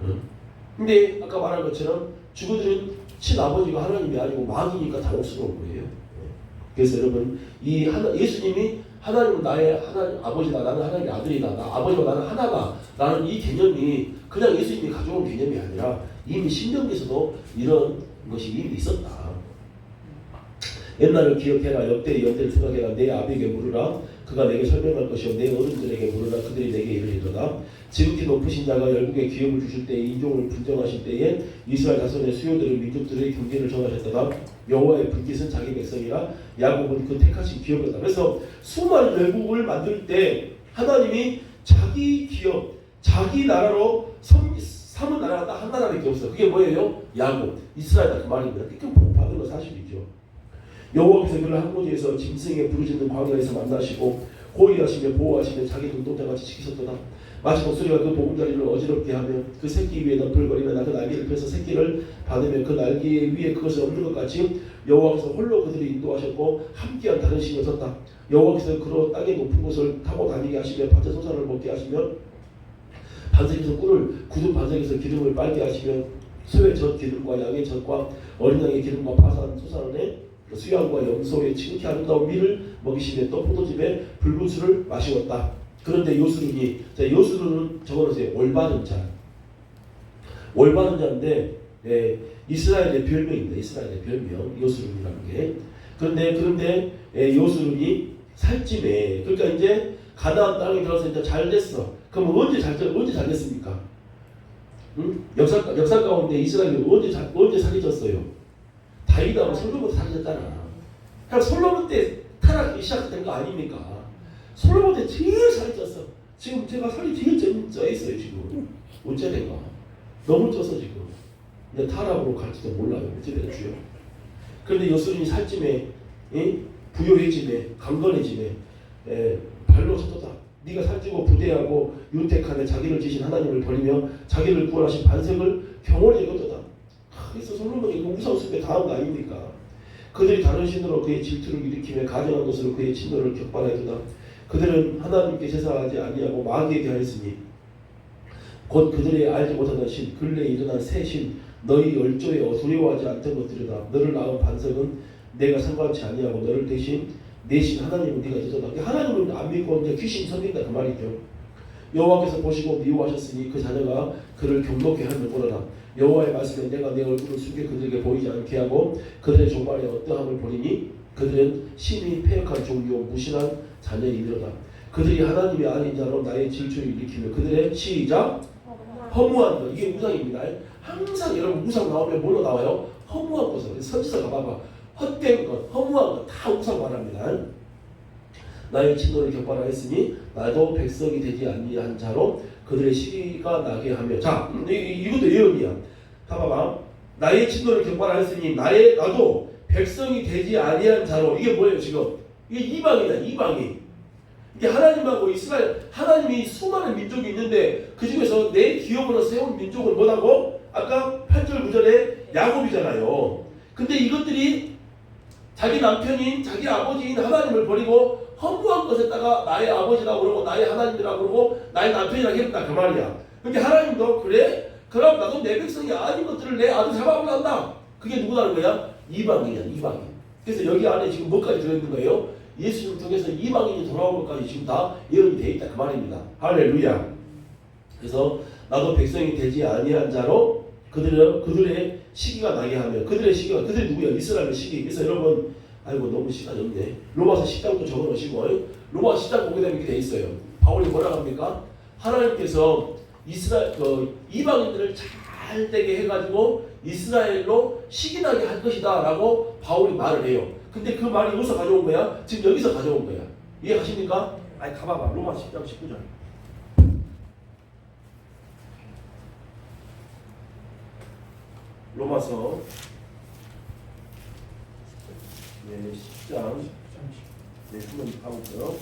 응? 근데 아까 말한 것처럼 주부들은 친아버지가 하나님이 아니고 마귀니까 당혹스러운 거예요. 그래서 여러분 예수님이 하나님은 나의 하나님 아버지다. 나는 하나님의 아들이다. 아버지와 나는 하나다. 라는 이 개념이 그냥 예수님이 가져온 개념이 아니라 이미 신명기에서도 이런 것이 이미 있었다. 옛날을 기억해라. 역대의 연대를 생각해라. 내 아비에게 물으라. 그가 내게 설명할 것이요 내 어른들에게 물으라. 그들이 내게 이르리로다. 지극히 높으신 자가 열국에 기업을 주실 때에 인종을 분정하실 때에 이스라엘 자손의 수요들을 민족들의 경계를 정하셨다가 여호와의 불깃은 자기 백성이라 야곱은 그 택하신 기업이었다. 그래서 수많은 열국을 만들 때 하나님이 자기 기업, 자기 나라로 삼은 나라가 딱 한 나라밖에 없어. 그게 뭐예요? 야곱, 이스라엘이다 그 말입니다. 그게 복받은 거 사실이죠. 여호와께서 그를 한 곳에서 짐승의 부르짖는 광야에서 만나시고 호위하시며 보호하시며 자기 눈동자같이 지키셨도다. 마치 독수리가 그 보금자리를 어지럽게 하면 그 새끼 위에 덤불거리며 그 날개를 펴서 새끼를 받으면 그 날개 위에 그것이 없는 것 같이 여호와께서 홀로 그들을 인도하셨고 함께한 다른 신이 없었다. 여호와께서 그로 땅의 높은 곳을 타고 다니게 하시며 밭의 소산을 먹게 하시며 반석에서 꿀을 굳은 반석에서 기름을 빨게 하시며 소의 젖 기름과 양의 젖과 어린 양의 기름과 파산 소산에 수양과 염소의 지극히 아름다운 밀을 먹이시며 또 포도즙에 붉은 술을 마시었다. 그런데 요수룬이, 자, 요수룬은 적어놓으세요. 올바른 자. 올바른 자인데 이스라엘의 별명입니다. 이스라엘의 별명 요수룬이라는 게. 그런데 요수룬이 살찜해. 그러니까 이제 가나안 땅에 들어서 이제 잘 됐어. 그럼 언제 잘 됐습니까? 응? 역사 가운데 이스라엘이 언제 살리졌어요? 다윗하고 솔로몬 살리졌잖아. 그러니까 솔로몬 때 타락이 시작된 거 아닙니까? 솔로몬 때 제일 살리졌어. 지금 제가 살이 제일 쪄 있어요 지금. 어째 된가? 너무 쪄서 지금. 근데 타락으로 갈지도 몰라요. 어째 될지요? 그런데 요술이 살찜에, 부요해짐에, 강건해짐에, 발로 섰다. 네가 살찌고 부대하고 윤택하며 자기를 지신 하나님을 버리며 자기를 구원하신 반석을 경홀히 여겼다. 그래서 솔로몬이 그 우상숭배 당한 거 아닙니까? 그들이 다른 신으로 그의 질투를 일으키며 가증한 것으로 그의 친노를 격발하였다. 그들은 하나님께 제사하지 아니하고 마귀에 대하였으니 곧 그들이 알지 못하던 신 근래에 일어난 새 신 너희 열조에 두려워하지 않던 것들이다. 너를 낳은 반석은 내가 상관치 아니하고 너를 대신 내신 하나님은 네가 찢어다. 하나님은 안 믿고 이제 귀신 섬긴다 그 말이죠. 여호와께서 보시고 미워하셨으니 그 자녀가 그를 경록게 하는 거라. 여호와의 말씀에 내가 내 얼굴을 숙여 그들에게 보이지 않게 하고 그들의 종말에 어떠함을 보리니 그들은 심히 패역한 종교 무신한 자녀의 이르다. 그들이 하나님의 아닌 자로 나의 질투를 일으키며 그들의 시작 허무한 것. 이게 우상입니다. 항상 여러분 우상 나오면 뭐로 나와요? 허무한 것으로. 선지서 가봐봐. 헛된 것, 허무한 것 다 우상 말합니다. 나의 친노를 격발하였으니 나도 백성이 되지 아니한 자로 그들의 시기가 나게 하며. 자, 이것도 예언이야. 봐봐봐. 나의 친노를 격발하였으니 나도 백성이 되지 아니한 자로. 이게 뭐예요 지금? 이게 이방이다. 이방이. 이게 하나님하고 이스라엘, 하나님이 수많은 민족이 있는데 그 중에서 내 기업으로 세운 민족은 뭐라고? 아까 8절 9절에 야곱이잖아요. 근데 이것들이 자기 남편인 자기 아버지인 하나님을 버리고 허무한 것에다가 나의 아버지라고 그러고 나의 하나님이라고 그러고 나의 남편이라고 했다 그 말이야. 근데 하나님도 그래? 그럼 나도 내 백성이 아닌 것들을 내 아들 잡아보려 한다. 그게 누구라는 거야? 이방인이야. 이방인. 그래서 여기 안에 지금 뭐까지 들어있는 거예요? 예수를 통해서 이방인이 돌아온 것까지 지금 다 예언이 되어 있다 그 말입니다. 할렐루야. 그래서 나도 백성이 되지 아니한 자로 그들의 시기가 나게 하며. 그들이 누구야? 이스라엘의 시기. 그래서 여러분, 아이고 너무 시간이 없네. 로마서 10장도 적어놓으시고 로마 10장 보게 되면 이렇게 돼 있어요. 바울이 뭐라고 합니까? 하나님께서 이방인들을 잘 되게 해가지고 이스라엘로 시기 나게 할 것이다 라고 바울이 말을 해요. 근데 그 말이 어디서 가져온 거야? 지금 여기서 가져온 거야. 이해하십니까? 아니 가봐봐. 로마 10장 19절. 로마서 10장 한번 가볼까요?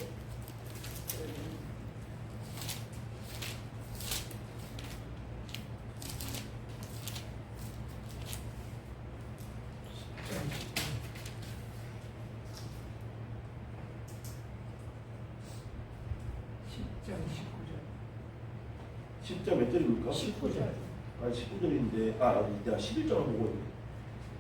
십장 몇 절입니까? 19절. 아니 19절인데 내가 11장을 보고 있네.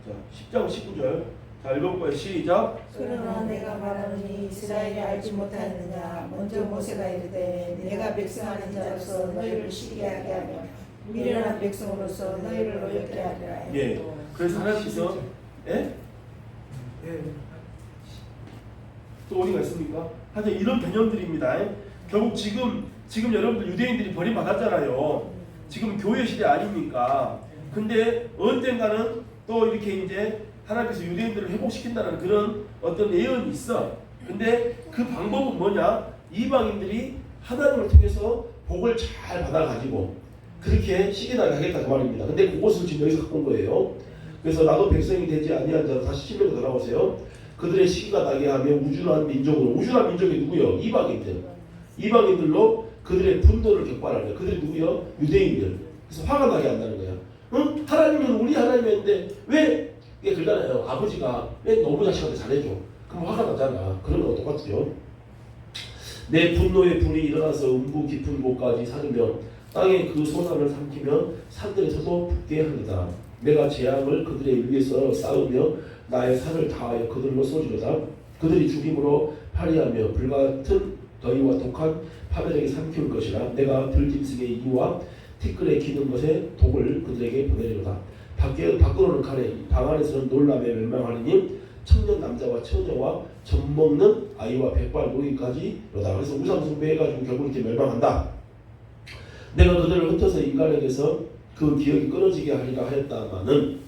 자 10장 19절. 자 읽어볼까요? 시작. 그러나 내가 말하노니 이스라엘이 알지 못하느냐. 먼저 모세가 이르되 내가 백성하는 자로서 너희를 시기게 하게 하며 미련한 백성으로서 너희를 노엽게 하리라. 예. 그래서 하나님께서 또 어디가 있습니까? 하여튼 이런 개념들입니다. 결국 지금 여러분들 유대인들이 버림받았잖아요. 지금 교회 시대 아닙니까? 근데 언젠가는 또 이렇게 이제 하나님께서 유대인들을 회복시킨다는 그런 어떤 예언이 있어. 근데 그 방법은 뭐냐? 이방인들이 하나님을 통해서 복을 잘 받아가지고 그렇게 시기나게 하겠다 그 말입니다. 근데 그것을 지금 여기서 갖고 온 거예요. 그래서 나도 백성이 되지 아니한 자로 다시 10절로 돌아오세요. 그들의 시기가 나게 하며 우준한 민족이 누구요? 이방인들로 그들의 분노를 격발하는 거야. 그들이 누구요? 유대인들. 그래서 화가 나게 한다는 거야. 응? 하나님은 우리 하나님인데 왜 이게 그러잖아요. 아버지가 왜 너무 자식한테 잘해줘? 그럼 화가 나잖아. 그런 거랑 똑같죠. 내 분노의 불이 일어나서 음부 깊은 곳까지 사르며 땅에 그 소산을 삼키면 산들에서도 붙게 하리다. 내가 재앙을 그들의 위에서 쌓으며 나의 산을 다하여 그들로 쏘지로다. 그들이 죽임으로 파리하며 불같은 더위와 독한 파멸에게 삼킬 것이라. 내가 들짐승의 이와 티끌에 기는 것에 독을 그들에게 보내리로다. 밖으로는 가래 방 안에서는 놀람에 멸망하리니 청년 남자와 처녀와 젖먹는 아이와 백발 노인까지로다. 그래서 우상 숭배해가지고 결국 이렇게 멸망한다. 내가 그들을 흩어서 인간에게서 그 기억이 끊어지게 하리라 하였다마는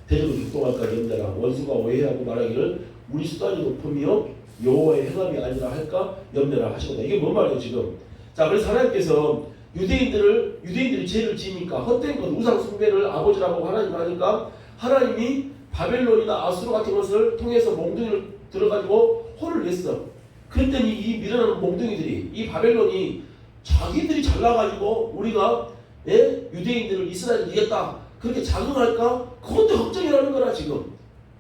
대적을 격동할까 염려라. 원수가 오해하고 말하기를 우리 수단이 높으며 여호와의 행함이 아니라 할까 염려라 하시거든. 이게 뭔 말이에요 지금? 자, 그래서 하나님께서 유대인들이 죄를 지으니까 헛된 것 우상 숭배를 아버지라고 하나님 하니까 하나님이 바벨론이나 아수르 같은 것을 통해서 몽둥이를 들어가지고 혼을 냈어. 그랬더니 이 밀어나는 몽둥이들이 이 바벨론이 자기들이 잘나가지고 우리가 유대인들을 이스라엘을 이겼다 그렇게 자긍할까? 그것도 걱정이라는 거라 지금.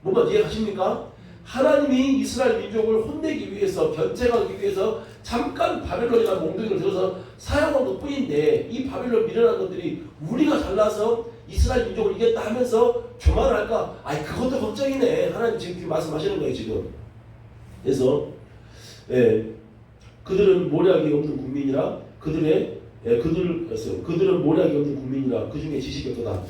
뭔가 이해하십니까? 하나님이 이스라엘 민족을 혼내기 위해서 견책하기 위해서 잠깐 바벨론이나 몽둥이를 들어서 사용한 것 뿐인데 이 바벨론 밀어난 것들이 우리가 잘나서 이스라엘 민족을 이겼다 하면서 교만할까? 아이 그것도 걱정이네. 하나님 지금 말씀하시는 거예요 지금. 그래서 그들은 모략이 없는 국민이라 그들은 모략이 없는 국민이라 그 중에 지식이 없도다.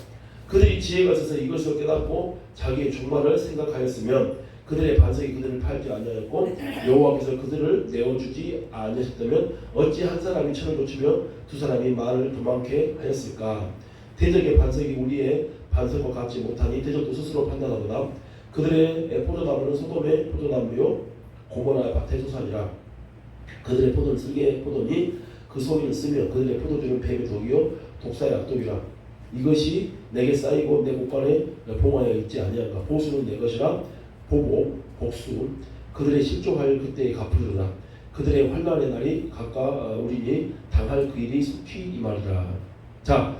그들이 지혜가 있어서 이것을 깨닫고 자기의 종말을 생각하였으면 그들의 반석이 그들을 팔지 아니하였고 여호와께서 그들을 내어주지 아니하셨다면 어찌 한 사람이 천을 놓치며 두 사람이 만을 도망케 하였을까? 대적의 반석이 우리의 반석과 같지 못하니 대적도 스스로 판단하도다. 그들의 포도나무는 소돔의 포도나무요 고모라의 밭의 소산이라. 그들의 포도는 쓸개 포도니 그 소리를 쓰며 그들의 포도주는 뱀의 독이요 독사의 악독이라. 이것이 내게 쌓이고 내 곳간에 봉하여 있지 아니한가. 보수는 내 것이라. 보복, 복수 그들의 실족할 그때에 갚으리라. 그들의 환난의 날이 가까우리니 당할 그 일이 속히 임하리라. 자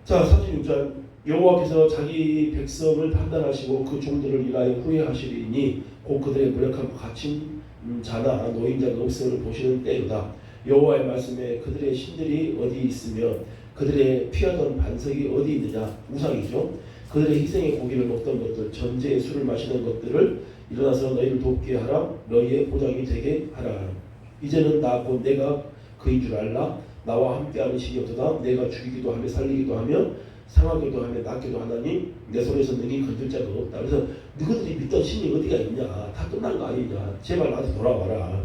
36절 여호와께서 자기 백성을 판단하시고 그 종들을 인하여 후회하시리니 곧 그들의 무력함 갇힌 자나 노인자가 없음을 보시는 때로다. 여호와의 말씀에 그들의 신들이 어디 있으며 그들의 피하던 반석이 어디 있느냐. 우상이죠. 그들의 희생의 고기를 먹던 것들 전제의 술을 마시는 것들을 일어나서 너희를 돕게 하라. 너희의 보장이 되게 하라. 이제는 나 곧 내가 그인 줄 알라. 나와 함께하는 신이 없도다. 내가 죽이기도 하며 살리기도 하며 상하기도 하며 낫기도 하나니 내 손에서 능히 건질 자가 없다. 그래서 너희들이 믿던 신이 어디가 있냐. 다 끝난 거 아니냐. 제발 나한테 돌아와라.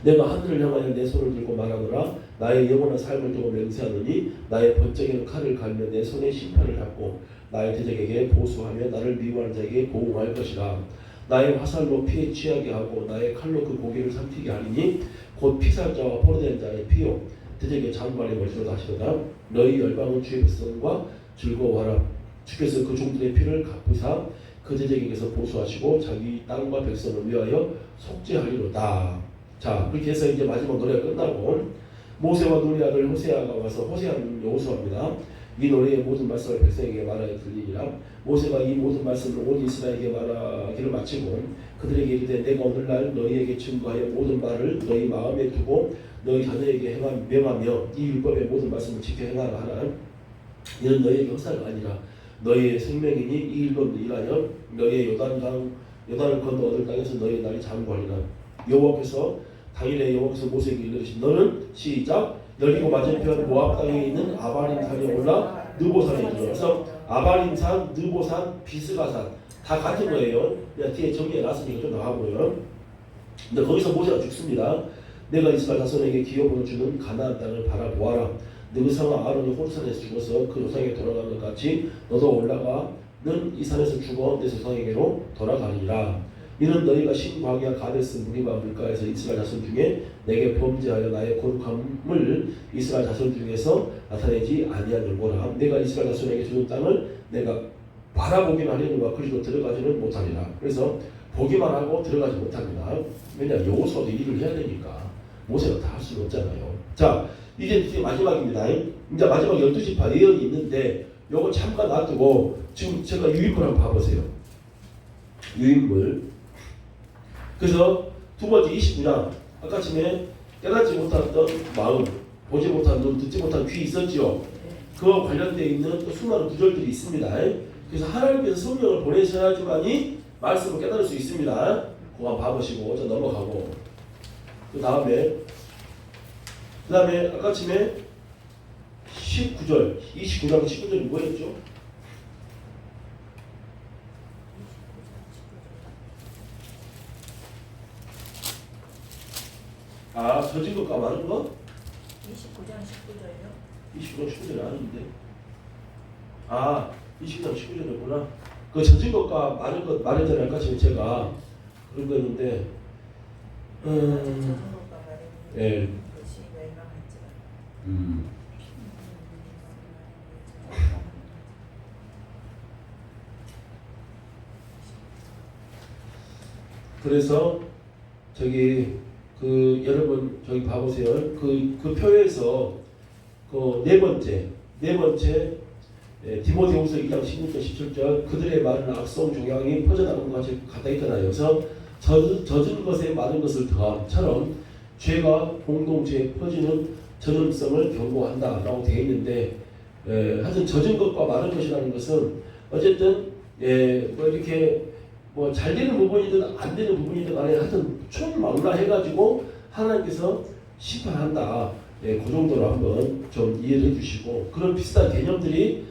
내가 하늘을 향하여 내 손을 들고 말하노라. 나의 영원한 삶을 두고 맹세하노니 나의 번쩍이는 칼을 갈며 내 손에 심판을 잡고 나의 대적에게 보수하며 나를 미워하는 자에게 보응할 것이라. 나의 화살로 피에 취하게 하고 나의 칼로 그 고기를 삼키게 하리니 곧 피살자와 포로된 자의 피요 대적의 장관의 머리로 하시도다. 너희 열방은 주의 백성과 즐거워하라. 주께서 그 종들의 피를 갚으사 그 대적에게서 보수하시고 자기 땅과 백성을 위하여 속죄하리로다. 자, 그렇게 해서 이제 마지막 노래가 끝나고 모세와 눈의 아들 호세아가 와서 호세아는 여호수아입니다. 이 노래의 모든 말씀을 백성에게 말하여 들리니라. 모세가 이 모든 말씀을 온 이스라엘에게 말하기를 마치고 그들에게 이르되 내가 오늘날 너희에게 증거하여 모든 말을 너희 마음에 두고 너희 자녀에게 명하며 이 율법의 모든 말씀을 지켜 행하라 하라. 이는 너희에게 헛사가 아니라 너희의 생명이니 이 일로 인하여 너희의 요단을 건너 얻을 땅에서 너희의 날이 장구하리라. 여호와께서 당일에 여호와께서 모세에게 이르시되 너는 시작 여리고 맞은편 모압 땅에 있는 아바림 산에 올라 느보산에 이르러서 아바림산, 느보산, 비스가산 다 같은 거예요. 그냥 뒤에 정리해놨으니까 좀 나와보여요. 근데 거기서 모세가 죽습니다. 내가 이스라엘 자손에게 기업으로 주는 가나안 땅을 바라보아라. 너 상아 아론이 호르산에서 죽어서 그 조상에게 돌아간 것 같이 너도 올라가는 이 산에서 죽어 내 조상에게로 돌아가리라. 이는 너희가 신광야 가데스 무리바 물가에서 이스라엘 자손 중에 내게 범죄하여 나의 거룩함을 이스라엘 자손 중에서 나타내지 아니하려고라. 내가 이스라엘 자손에게 주는 땅을 내가 바라보기만 하려니와 그리로 들어가지는 못하리라. 그래서 보기만 하고 들어가지 못합니다. 왜냐 여호수아도 일을 해야 되니까 모세가 다 할 수는 없잖아요. 자, 이제 마지막입니다. 이제 마지막 12지파 예언이 있는데 요거 잠깐 놔두고 지금 제가 유인물 한번 봐보세요. 유인물. 그래서 두 번째 29장 아까 전에 깨닫지 못했던 마음, 보지 못한 눈, 듣지 못한 귀 있었죠. 그와 관련되어 있는 또 수많은 구절들이 있습니다. 그래서 하나님께서 성령을 보내셔야지만이 말씀을 깨달을 수 있습니다. 그거 한번 봐보시고 저 넘어가고 그 다음에 아까 전에 19절 29장 19절이 뭐였죠? 아, 젖은 것과 많은 것? 29장 19절이요? 29장 19절이 아닌데. 아, 29장 19절이구나. 그 젖은 것과 많은 것 말했잖아요. 아까 전에 제가 그런 거였는데. 예. 그래서 저기 그 여러분 저기 봐보세요. 그 표에서 그 네 번째 디모데후서 2장 16절 17절 그들의 말은 악성 종양이 퍼져나가는 것 같이 갖다 있잖아요. 그래서 젖은 것에 많은 것을 더함처럼 죄가 공동체에 퍼지는 전염성을 경고한다라고 되어 있는데 하여튼 젖은 것과 많은 것이라는 것은 어쨌든 뭐 이렇게 뭐 잘 되는 부분이든 안 되는 부분이든 간에 하여튼 총망라해가지고 하나님께서 심판한다. 그 정도로 한번 좀 이해를 해주시고 그런 비슷한 개념들이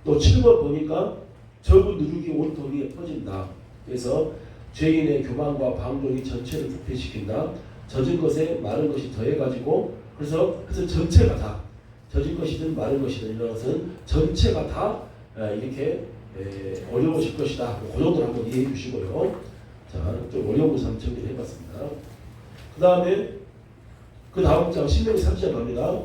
또 7번 보니까 적은 누룩이 온통에 퍼진다. 그래서 죄인의 교만과 방종이 전체를 부패시킨다. 젖은 것에 많은 것이 더해가지고 그래서 전체가 다 젖은 것이든 많은 것이든 이런 것은 전체가 다 이렇게 어려우실 것이다. 그 정도로 한번 이해해 주시고요. 자, 좀 어려운 것을 한번 정리를 해봤습니다. 그 다음 장 신명기 3장 갑니다.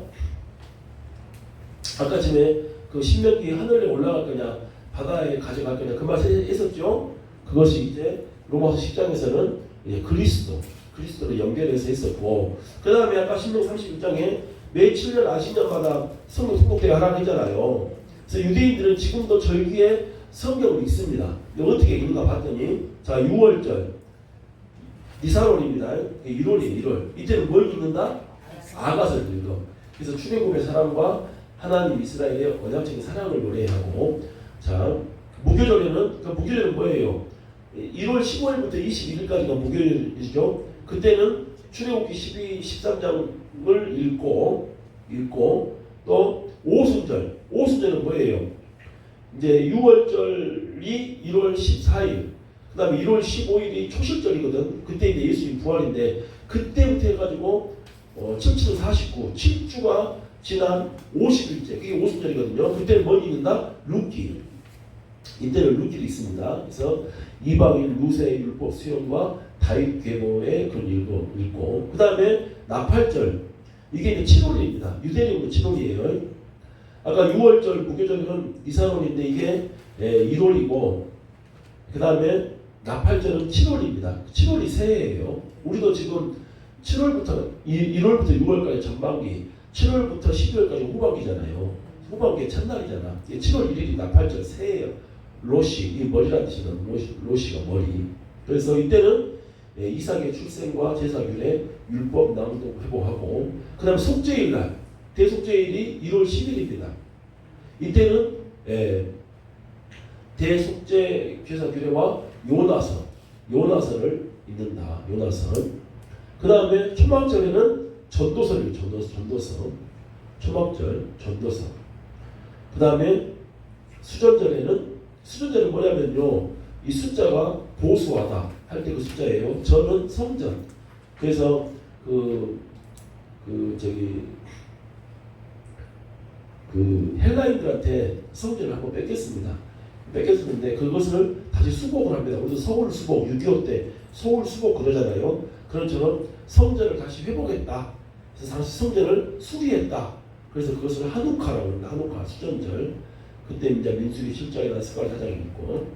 아까 전에 그 신명기 하늘에 올라갈 거냐 바다에 가져갈 거냐 그 말씀 했었죠. 그것이 이제 로마서 10장에서는 이제 그리스도를 연결해서 했었고 그 다음에 아까 신명기 36장에 매 7년 아신년마다 성경 통독대회 하라고 했잖아요. 그래서 유대인들은 지금도 절기에 성경을 읽습니다. 어떻게 읽는가 봤더니 자 6월절 니산월입니다. 1월이에요. 1월. 이때는 뭘 읽는다? 아가서를 읽어. 그래서 출애굽의 사랑과 하나님 이스라엘의 언약적인 사랑을 노래하고 자 무교절에는 뭐예요? 1월 15일부터 21일까지가 무교절이죠. 그때는 출애굽기 12, 13장을 읽고 또 오순절은 뭐예요? 이제 6월절이 1월 14일, 그 다음에 1월 15일이 초실절이거든. 그때 이제 예수님 부활인데, 그때부터 해가지고 77은 49, 7주가 지난 50일째, 그게 오순절이거든요. 그때는 뭘 읽는다? 룻기. 이때는 룻기도 있습니다. 그래서 이방인 루세의 율법 수용과 다윗 계보의 그런 읽고, 그 다음에 나팔절, 이게 이제 7월입니다. 유대인은 7월이에요. 아까 6월절 무교절은 니산월인데 이게 1월이고 그 다음에 나팔절은 7월입니다. 7월이 새해예요. 우리도 지금 7월부터 1월부터 6월까지 전반기 7월부터 12월까지 후반기잖아요. 후반기의 첫날이잖아. 7월 1일이 나팔절 새해예요. 로시, 이 머리라는 뜻이는 로시가 머리. 그래서 이때는 이삭의 출생과 제사율의 율법 낭독 회복하고 그 다음에 속죄일날 대속죄일이 1월 10일입니다. 이때는 대속죄 제사 규례와 요나서를 읽는다. 요나선. 그 다음에 초막절에는 전도서를 전도서. 초막절 전도서. 그 다음에 수전절은 뭐냐면요. 이 숫자가 보수하다 할 때 그 숫자예요. 저는 성전. 그래서 헬라인들한테 성전을 한번 뺏겼었는데 그것을 다시 수복을 합니다. 우리도 서울 수복 6.25 때 서울 수복 그러잖아요. 그런처럼 성전을 다시 회복했다. 그래서 다시 성전을 수리했다. 그래서 그것을 한우카라고 합니다. 한우카 수전절. 그때 이제 민수기 7장이나 스가랴 4장이 있고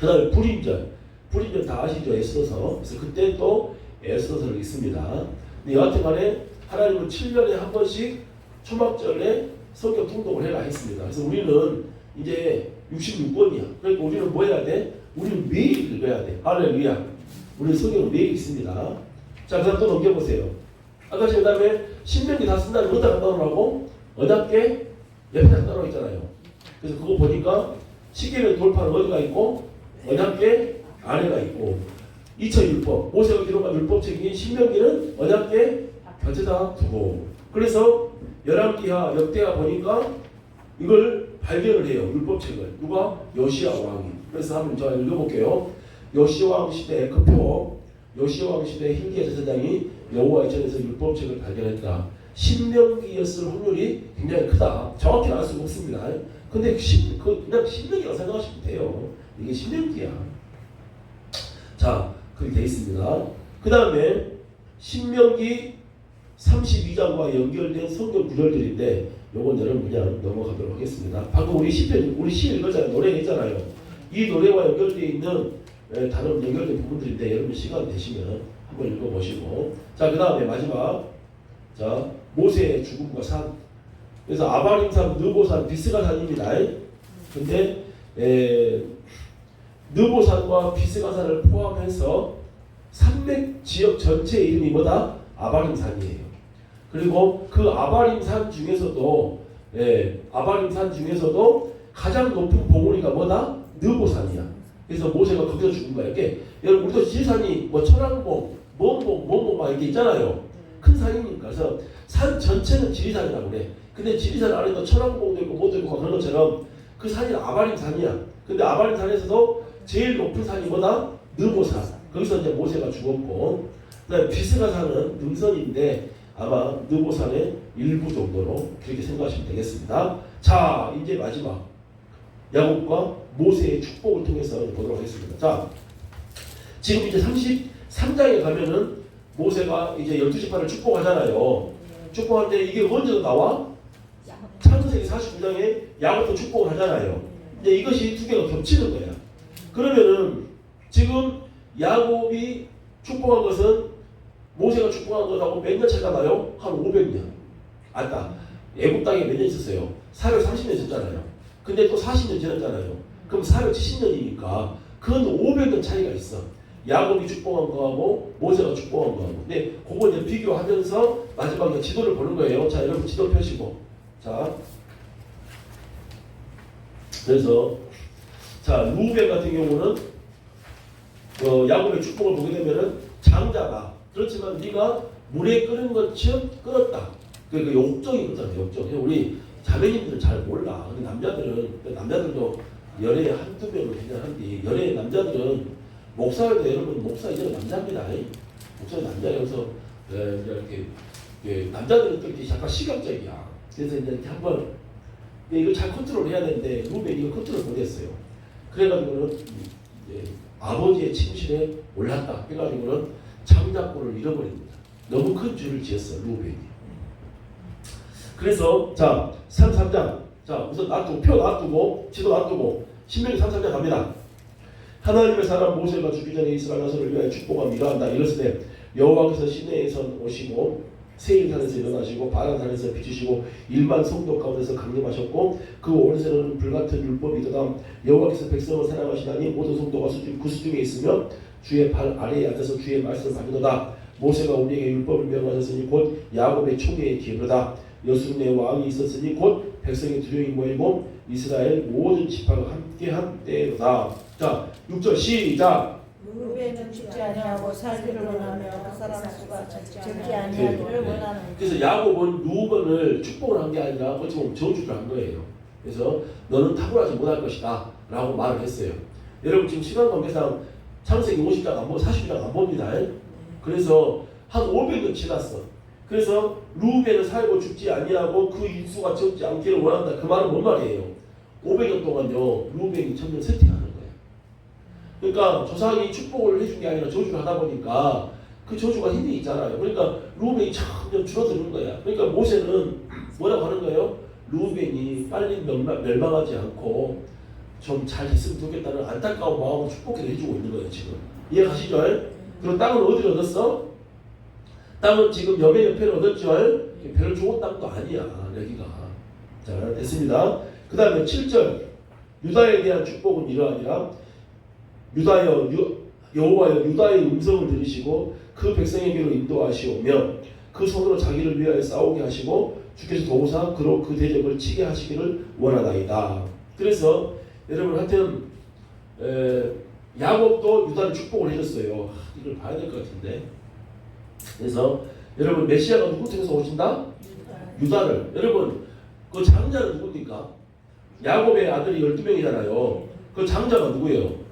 그 다음에 불임절 다 아시죠? 에스더서. 그래서 그때 또 에스더서를 읽습니다. 근데 여하튼 간에 하나님은 7년에 한 번씩 초막절에 성경 통독을 해라 했습니다. 그래서 우리는 이제 66권이야. 그러니까 우리는 뭐 해야 돼? 우리는 매일 읽어야 돼. 할렐루야. 우리는 성경을 매일 읽습니다. 자, 그 다음 또 넘겨보세요. 아까 그 다음에 신명기 다 쓴다는 거 어디다 갖다 놓으라고? 언약궤 옆에 갖다 놓고 있잖아요. 그래서 그거 보니까 십계명 돌파는 어디가 있고 언약궤 안에가 있고 2000율법 모세가 기록한 율법책인 신명기는 언약궤 곁에다 두고 그래서 열왕기하 역대하 보니까 이걸 발견을 해요. 율법책을. 누가? 요시야 왕이. 그래서 한번 제가 읽어볼게요. 요시야 왕 시대 그표 요시야 왕 시대 hil기야 제사장이 여호와의 전에서 율법책을 발견했다. 신명기였을 확률이 굉장히 크다. 정확히 알 수는 없습니다. 근데 그냥 신명기라고 생각하시면 돼요. 이게 신명기야. 자, 그렇게 되어 있습니다. 그 다음에 신명기 32장과 연결된 성경 구절들인데 요건 여러분 그냥 넘어가도록 하겠습니다. 방금 우리 시 읽었잖아요. 노래 했잖아요. 이 노래와 연결되어 있는 다른 연결된 부분들인데 여러분 시간 되시면 한번 읽어보시고 자, 그 다음에 마지막 자 모세의 죽음과 산 그래서 아바림산, 느보산, 비스가산입니다. 근데 느보산과 비스가산을 포함해서 산맥 지역 전체의 이름이 뭐다? 아바림산이에요. 그리고 그 아바림산 중에서도 아바림산 중에서도 가장 높은 봉우리가 뭐다? 느보산이야. 그래서 모세가 거기서 죽은 거야. 이게 여러분 우리도 지리산이 뭐 천왕봉, 뭔봉 막 이렇게 있잖아요. 큰 산이니까. 그래서 산 전체는 지리산이라고 그래. 근데 지리산 안에도 천왕봉도 있고 뭐도 있고 그런 것처럼 그 산이 아바림산이야. 근데 아바림산에서도 제일 높은 산이 뭐다? 느보산. 거기서 이제 모세가 죽었고 그다음에 비스가산은 능선인데 아마 느보산의 일부 정도로 그렇게 생각하시면 되겠습니다. 자, 이제 마지막 야곱과 모세의 축복을 통해서 보도록 하겠습니다. 자, 지금 이제 33장에 가면은 모세가 이제 12지파를 축복하잖아요. 축복할 때 이게 언제 나와? 창세기 49장에 야곱도 축복을 하잖아요. 근데 이것이 두 개가 겹치는 거야. 그러면은 지금 야곱이 축복한 것은 모세가 축복한 것하고 몇 년 차이가 나요? 한 500년. 아까 애굽 땅에 몇 년 있었어요? 430년 있었잖아요. 근데 또 40년 지났잖아요. 그럼 470년이니까 그건 500년 차이가 있어. 야곱이 축복한 거하고 모세가 축복한 거하고. 근데 그거 이제 비교하면서 마지막에 지도를 보는 거예요. 자, 여러분 지도 펴시고. 자, 그래서 자 루벤 같은 경우는 야곱의 축복을 보게 되면은 장자가 그렇지만 네가 물에 끓은 것처럼 끓었다. 그 욕정이 있잖아요. 욕정. 우리 자매님들은 잘 몰라. 근데 남자들도 열애에 한두 명을 그냥 한디 열애 남자들은 목사도 여러분 목사 이제는 남자입니다. 목사 남자여서 이렇게 남자들은 또 이렇게 약간 시각적이야. 그래서 이제 이렇게 한번 이거 잘 컨트롤해야 되는데 루벤이 이거 컨트롤 못했어요. 그래가지고는 이제 아버지의 침실에 올랐다. 해가지고는 장자권을 잃어버립니다. 너무 큰 죄를 지었어 루벤이. 그래서 자 33장 자 우선 놔두고 표 놔두고 지도 놔두고 신명기 33장 갑니다. 하나님의 사람 모세가 죽기 전에 이스라엘 자손을 위하여 축복함 이러한다. 이르시되 여호와께서 시내에서 오시고 세일산에서 일어나시고 바란산에서 비추시고 일반 성도 가운데서 강림하셨고 그 오른손에는 불같은 율법이 있도다. 여호와께서 백성을 사랑하시다니 모든 성도가 그 수중에 있으며 주의 발 아래에 앉아서 주의 말씀을 받으노다. 모세가 우리에게 율법을 명하셨으니 곧 야곱의 총회의 기회로다. 여수름의 왕이 있었으니 곧 백성의 두려움이 모이고 이스라엘 모든 지파가 함께한 때로다. 자 6절 시작. 루벤은 죽지 아니하고 살기를 원하며 사람 수가 적지 아니하기를 원하는. 그래서 야곱은 루벤을 축복을 한 게 아니라 어찌 보면 저주를 한 거예요. 그래서 너는 탁월하지 못할 것이다 라고 말을 했어요. 여러분 지금 시간 관계상 창세기 50장 안 보고 40장 안 봅니다. 그래서 한 500년 지났어. 그래서 루벤은 살고 죽지 아니하고 그 인수가 적지 않기를 원한다. 그 말은 뭔 말이에요? 500년 동안요 루벤이 점점 쇠퇴하는 거예요. 그러니까 조상이 축복을 해준 게 아니라 저주를 하다 보니까 그 저주가 힘이 있잖아요. 그러니까 루벤이 점점 줄어드는 거야. 그러니까 모세는 뭐라고 하는 거예요? 루벤이 빨리 멸망하지 않고 좀 잘 됐으면 좋겠다는 안타까운 마음으로 축복해 해주고 있는 거예요 지금. 이해가시죠? 그리고 땅을 어디로 얻었어? 땅은 지금 여매 옆에를 얻었지만 별로 좋은 땅도 아니야 여기가. 자 됐습니다. 그 다음에 7절 유다에 대한 축복은 이러하니라. 여호와여 유다의 음성을 들으시고 그 백성에게로 인도하시오며 그 손으로 자기를 위하여 싸우게 하시고 주께서 도우사 그로 그 대적을 치게 하시기를 원하나이다. 그래서 여러분 하여튼 야곱도 유다를 축복을 해줬어요. 이걸 봐야 될 것 같은데. 그래서 여러분 메시아가 누구 통해서 오신다? 유다를. 여러분 그 장자는 누굽니까? 야곱의 아들이 12명이잖아요. 그 장자가 누구예요?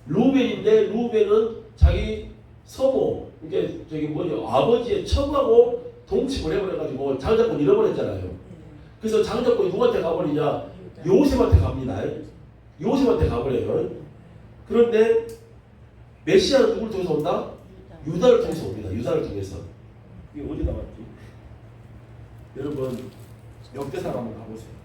루벤인데 루벤은 자기 서모 이게 저기 뭐냐 아버지의 첩하고 동침을 해버려가지고 장자권 잃어버렸잖아요. 그래서 장자권이 누구한테 가버리냐? 요셉한테 갑니다. 요셉한테 가버려요. 그런데 메시아는 누구를 통해서 온다? 유다를 통해서 옵니다. 유다를 통해서. 이게 어디 나왔지? 여러분 역대상 한번 가보세요.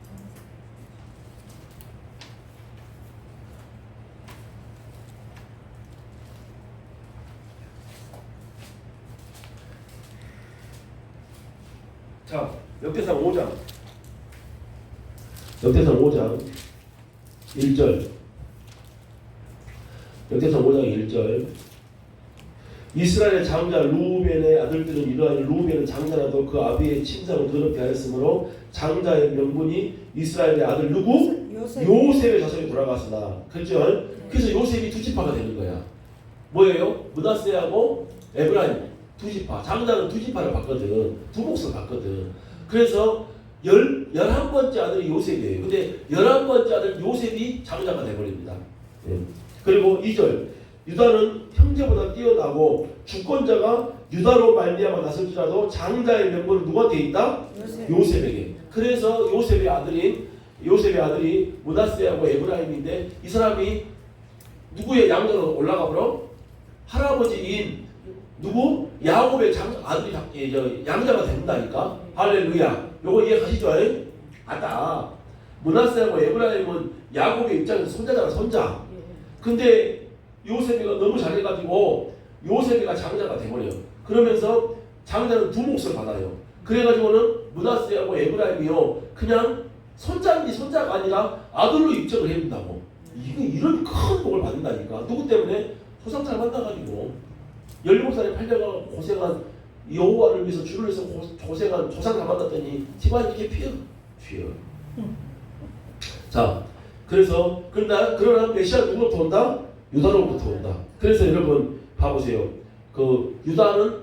자, 역대상 5장. 역대상 5장 1절. 역대상 5장 1절. 이스라엘의 장자 루벤의 아들들은 이러하니 루벤은 장자라도 그 아비의 친상을 더럽게 하였으므로 장자의 명분이 이스라엘의 아들 누구? 요셉의 자손이 돌아갔으나. 그렇죠? 그래서 요셉이 두 지파가 되는 거야. 뭐예요? 므낫세하고 에브라임 두 지파. 장자는 두 지파를 받거든. 두 몫을 받거든. 그래서 11번째 아들이 요셉이에요. 근데 11번째 아들 요셉이 장자가 되어버립니다. 그리고 2절. 유다는 형제보다 뛰어나고 주권자가 유다로 말미암아 나설지라도 장자의 명분은 누구한테 있다? 요셉에게. 그래서 요셉의 아들이 므낫세하고 에브라임인데 이 사람이 누구의 양자로 올라가 버려? 할아버지인 누구? 야곱의 아들이 양자가 된다니까. 할렐루야. 요거 이해가시죠? 아따. 므낫세하고 에브라임은 야곱의 입장에서 손자잖아, 손자. 근데 요셉이가 너무 잘해가지고 요셉이가 장자가 돼버려. 그러면서 장자는 두 몫을 받아요. 그래가지고는 므낫세하고 에브라임이요 그냥 손자인지 손자가 아니라 아들로 입적을 해준다고. 이런 큰 복을 받는다니까. 누구 때문에? 소상잘 만나가지고 17살에 팔려가 고생한 여호와를 위해서 주를 위해서 고생한 조상 다 만났더니 집안이 이렇게 피어. 자, 그래서 그러나 메시아 누구로부터 온다? 유다로부터 온다. 그래서 여러분 봐보세요. 그 유다는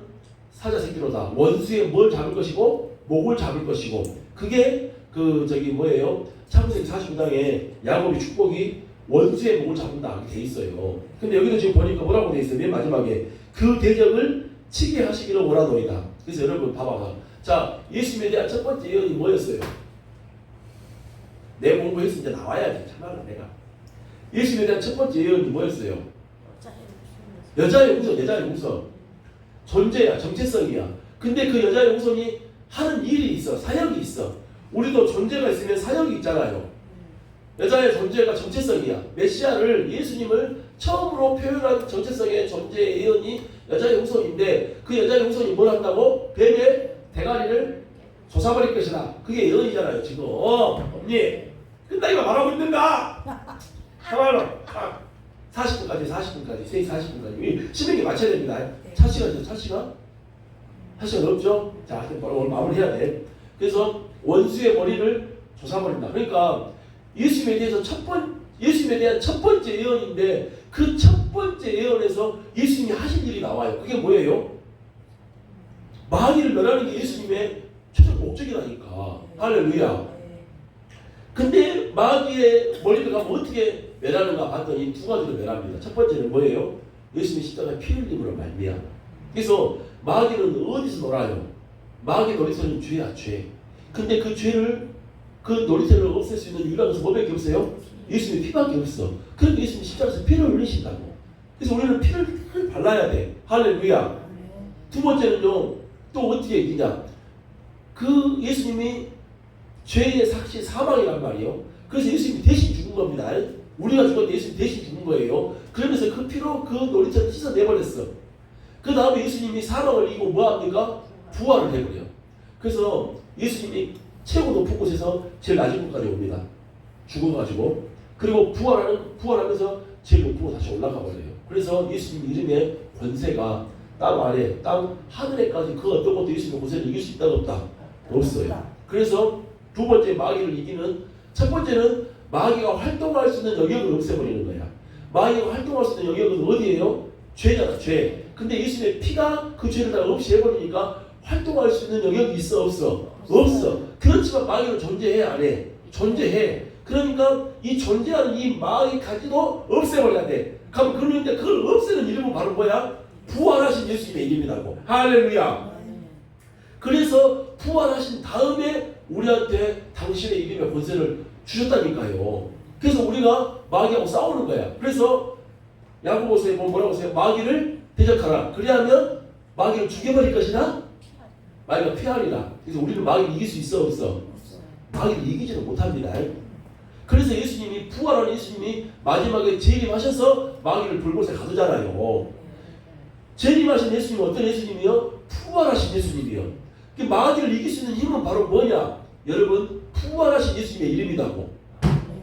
사자 새끼로다. 원수의 뭘 잡을 것이고 목을 잡을 것이고. 그게 그 저기 뭐예요? 창세기 49장에 야곱의 축복이 원수의 목을 잡는다 이렇게 돼 있어요. 근데 여기도 지금 보니까 뭐라고 돼 있어요? 맨 마지막에 그 대적을 치게 하시기를 원하노이다. 그래서 여러분 봐봐. 자, 예수님에 대한 첫 번째 예언이 뭐였어요? 내 공부해서 이제 나와야지. 참말로 내가. 예수님에 대한 첫 번째 예언이 뭐였어요? 여자의 우선. 존재야, 정체성이야. 근데 그 여자의 우선이 하는 일이 있어, 사역이 있어. 우리도 존재가 있으면 사역이 있잖아요. 여자의 존재가 정체성이야. 메시아를, 예수님을 처음으로 표현한 정체성의 존재 예언이 여자의 후손인데 그 여자의 후손이 뭘 한다고? 뱀의 대가리를 솟아버릴 것이다. 그게 예언이잖아요 지금. 언니 끝나기가 말하고 있는가? 참말로 40분까지 3시 40분까지 신명기 맞춰야 됩니다. 차 시간 없죠? 자, 오늘 마무리해야 돼. 그래서 원수의 머리를 솟아버린다. 그러니까 예수님에 대한 첫 번째 예언인데 그 첫 번째 예언에서 예수님이 하신 일이 나와요. 그게 뭐예요? 마귀를 멸하는 게 예수님의 최종 목적이라니까. 할렐루야. 근데 마귀의 머리를 가면 어떻게 멸하는가 봤더니 두 가지로 멸합니다. 첫 번째는 뭐예요? 예수님의 십자가의 피 흘림으로 말미암아. 그래서 마귀는 어디서 놀아요? 마귀 놀이터는 죄야, 죄. 근데 그 죄를 그 놀이터를 없앨 수 있는 유일한 것은 뭐밖에 없어요? 예수님의 피밖에 없어. 그런데 예수님이 십자가에서 피를 흘리신다고. 그래서 우리는 피를 발라야 돼. 할렐루야. 두 번째는요. 또 어떻게 이기냐? 그 예수님이 죄의 삭시 사망이란 말이에요. 그래서 예수님이 대신 죽은 겁니다. 우리가 죽었는데 예수님이 대신 죽은 거예요. 그러면서 그 피로 그 놀이터를 씻어내버렸어. 그 다음에 예수님이 사망을 이기고 뭐합니까? 부활을 해버려요. 그래서 예수님이 최고 높은 곳에서 제일 낮은 곳까지 옵니다. 죽어가지고. 그리고 부활하면서 제일 높은 곳 다시 올라가 버려요. 그래서 예수님 이름의 권세가 땅 아래, 땅 하늘에까지 그 어떤 것도 예수님의 권세를 이길 수 있다가 없다? 없어요. 그래서 두 번째 마귀를 이기는, 첫 번째는 마귀가 활동할 수 있는 영역을 없애버리는 거야. 마귀가 활동할 수 있는 영역은 어디예요? 죄잖아, 죄. 근데 예수님의 피가 그 죄를 다 없애버리니까 활동할 수 있는 영역이 있어, 없어? 없어. 그렇지만 마귀는 존재해, 안 해? 존재해. 그러니까 이 존재하는 이 마귀까지도 없애버려야 돼. 그런데 그걸 없애는 이름은 바로 뭐야? 부활하신 예수님의 이름이라고. 할렐루야. 그래서 부활하신 다음에 우리한테 당신의 이름의 권세를 주셨다니까요. 그래서 우리가 마귀하고 싸우는 거야. 그래서 야고보서에 뭐라고 써요? 마귀를 대적하라. 그리하면 마귀를 죽여버릴 것이나 마귀가 피하리라. 그래서 우리는 마귀를 이길 수 있어, 없어? 마귀를 이기지는 못합니다. 그래서 예수님이, 부활한 예수님이 마지막에 재림하셔서 마귀를 불곳에 가두잖아요. 재림하신 예수님은 어떤 예수님이요? 부활하신 예수님이요. 마귀를 이길 수 있는 힘은 바로 뭐냐? 여러분, 부활하신 예수님의 이름이라고.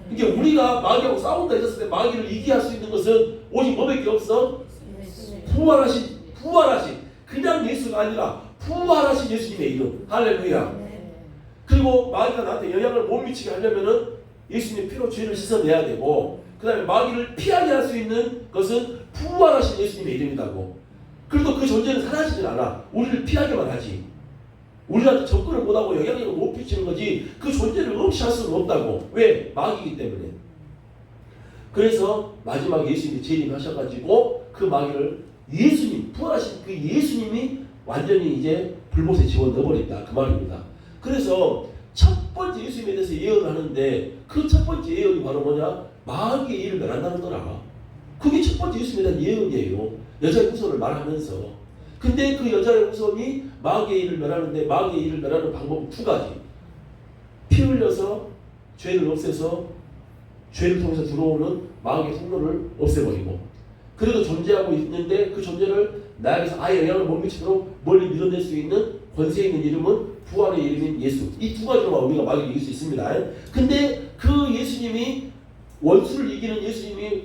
그러니까 우리가 마귀하고 싸운다 했을 때 마귀를 이기게 할 수 있는 것은 오직 뭐밖에 없어? 부활하신 그냥 예수가 아니라 부활하신 예수님의 이름. 할렐루야. 그리고 마귀가 나한테 영향을 못 미치게 하려면은 예수님의 피로 죄를 씻어내야 되고, 그 다음에 마귀를 피하게 할 수 있는 것은 부활하신 예수님의 이름이라고. 그래도 그 존재는 사라지진 않아. 우리를 피하게만 하지. 우리한테 접근을 못하고 영향력을 못 미치는 거지 그 존재를 없이할 수는 없다고. 왜? 마귀이기 때문에. 그래서 마지막에 예수님이 재림하셔가지고 그 마귀를 예수님, 부활하신 그 예수님이 완전히 이제 불못에 집어넣어버린다, 그 말입니다. 그래서 첫 번째 예수님에 대해서 예언을 하는데 그 첫 번째 예언이 바로 뭐냐? 마귀의 일을 멸한다는 거라. 그게 첫 번째 예수님에 대한 예언이에요. 여자의 후손을 말하면서. 근데 그 여자의 후손이 마귀의 일을 멸하는데 마귀의 일을 멸하는 방법은 두 가지. 피 흘려서 죄를 없애서 죄를 통해서 들어오는 마귀의 통로를 없애버리고, 그래도 존재하고 있는데 그 존재를 나에게서 아예 영향을 못 미치도록 멀리 밀어낼 수 있는 권세 있는 이름은 부활의 이름인 예수. 이 두 가지로만 우리가 마귀를 이길 수 있습니다. 근데 그 예수님이, 원수를 이기는 예수님이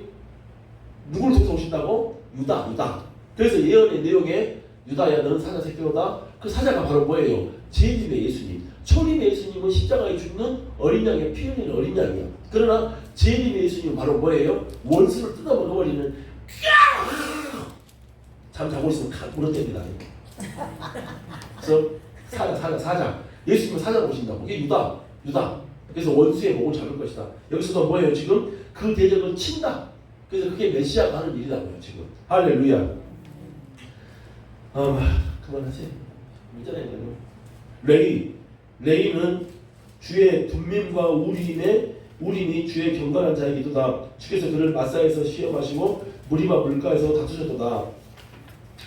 누구를 통해서 오신다고? 유다. 그래서 예언의 내용에 유다야 너는 사자 새끼로다. 그 사자가 바로 뭐예요? 재림의 예수님. 초림의 예수님은 십자가에 죽는 어린 양의 피 흘리는 어린 양이야. 그러나 재림의 예수님은 바로 뭐예요? 원수를 뜯어먹어버리는, 잠 자고 있으면 칵 물어댑니다. 그래서 사자. 예수님은 사자로 오신다고. 이게 유다. 그래서 원수의 목을 잡을 것이다. 여기서도 뭐예요? 지금 그 대적을 친다. 그래서 그게 메시아가 하는 일이라고요. 지금. 할렐루야. 그만하세요. 있잖아요. 레이는 주의 둔밈과 우림이 주의 경건한 자이기도다. 주께서 그를 마사에서 시험하시고 무리와 물가에서 다투셨도다.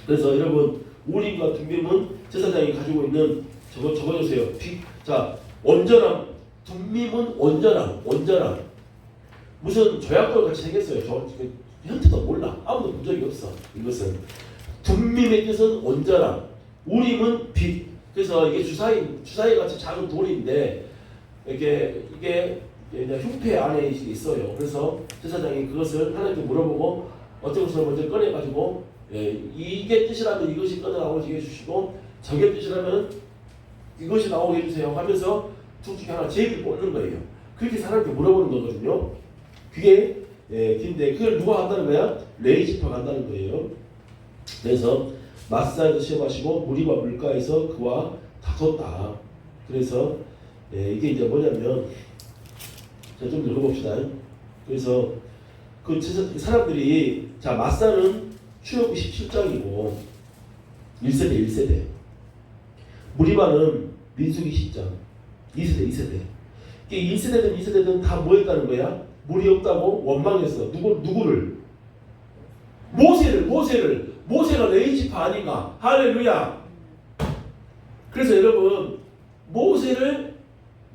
그래서 여러분, 우림과 둔밈은 제사장이 가지고 있는 적어주세요. 자, 온전함. 둔밈은 온전함. 무슨 조약돌 같이 생겼어요. 형태도 몰라. 아무도 본 적이 없어. 이것은 둔밈의 뜻은 온전함. 우림은 빛. 그래서 이게 주사위 같이 작은 돌인데 이게 흉패 안에 있어요. 그래서 제사장이 그것을 하나님께 물어보고 어떤 것을 먼저 꺼내가지고 이게 뜻이라면 이것이 꺼내나오게 해주시고 저게 뜻이라면 이것이 나오게 해주세요 하면서 둘 중에 하나 제비를 꽂는 거예요. 그렇게 사람한테 물어보는 거거든요. 그게 긴데 그걸 누가 한다는 거야? 레위 지파가 한다는 거예요. 그래서 마사에서 시험하시고 무리와 물가에서 그와 다퉜다. 그래서 이게 이제 뭐냐면, 자, 좀 읽어봅시다. 그래서 그 사람들이, 자, 마사는 출애굽기 17장이고 1세대. 무리바는 민수기 10장 2세대. 이게 1세대든 2세대든 다 뭐 했다는 거야? 물이 없다고 원망했어. 누구를? 모세가 레위 지파 아닌가? 할렐루야. 그래서 여러분, 모세를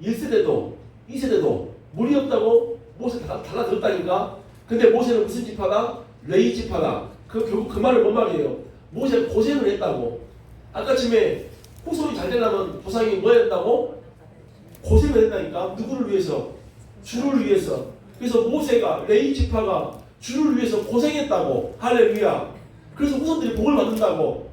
1세대도 2세대도 물이 없다고 모세 달라들었다니까. 근데 모세는 무슨 지파다? 레위 지파다. 결국 그 말은 뭔 말이에요? 모세가 고생을 했다고. 아까 전에 후손이 잘 되려면 조상이 뭐 해야 된다고? 고생을 했다니까. 누구를 위해서? 주를 위해서. 그래서 모세가 레위 지파가 주를 위해서 고생했다고. 할렐루야. 그래서 후손들이 복을 받는다고.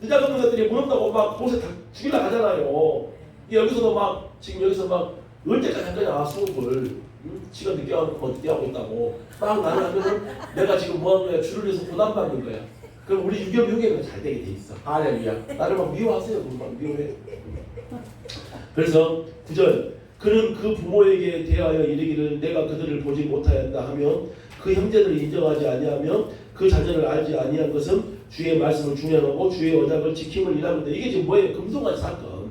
늦어가는 것들이 무섭다고 막 모세 다 죽이려 하잖아요. 여기서도 막 지금 여기서 막 올 때까지 할 거냐 수업을. 시간 늦게 하고 늦게 하고 있다고. 막 나는 하면은 내가 지금 뭐 하는 거야? 주를 위해서 고난받는 거야. 그럼 우리 유경유경은 잘 되게 돼 있어. 할렐루야. 나를 막 미워하세요. 막 미워해. 그래서 9절 그는 그 부모에게 대하여 이르기를 내가 그들을 보지 못하였다 하며 그 형제들을 인정하지 아니하며 그 자녀를 알지 아니한 것은 주의 말씀을 중요하고 주의 언약을 지킴을 일하는데 이게 지금 뭐예요? 금송아지 사건.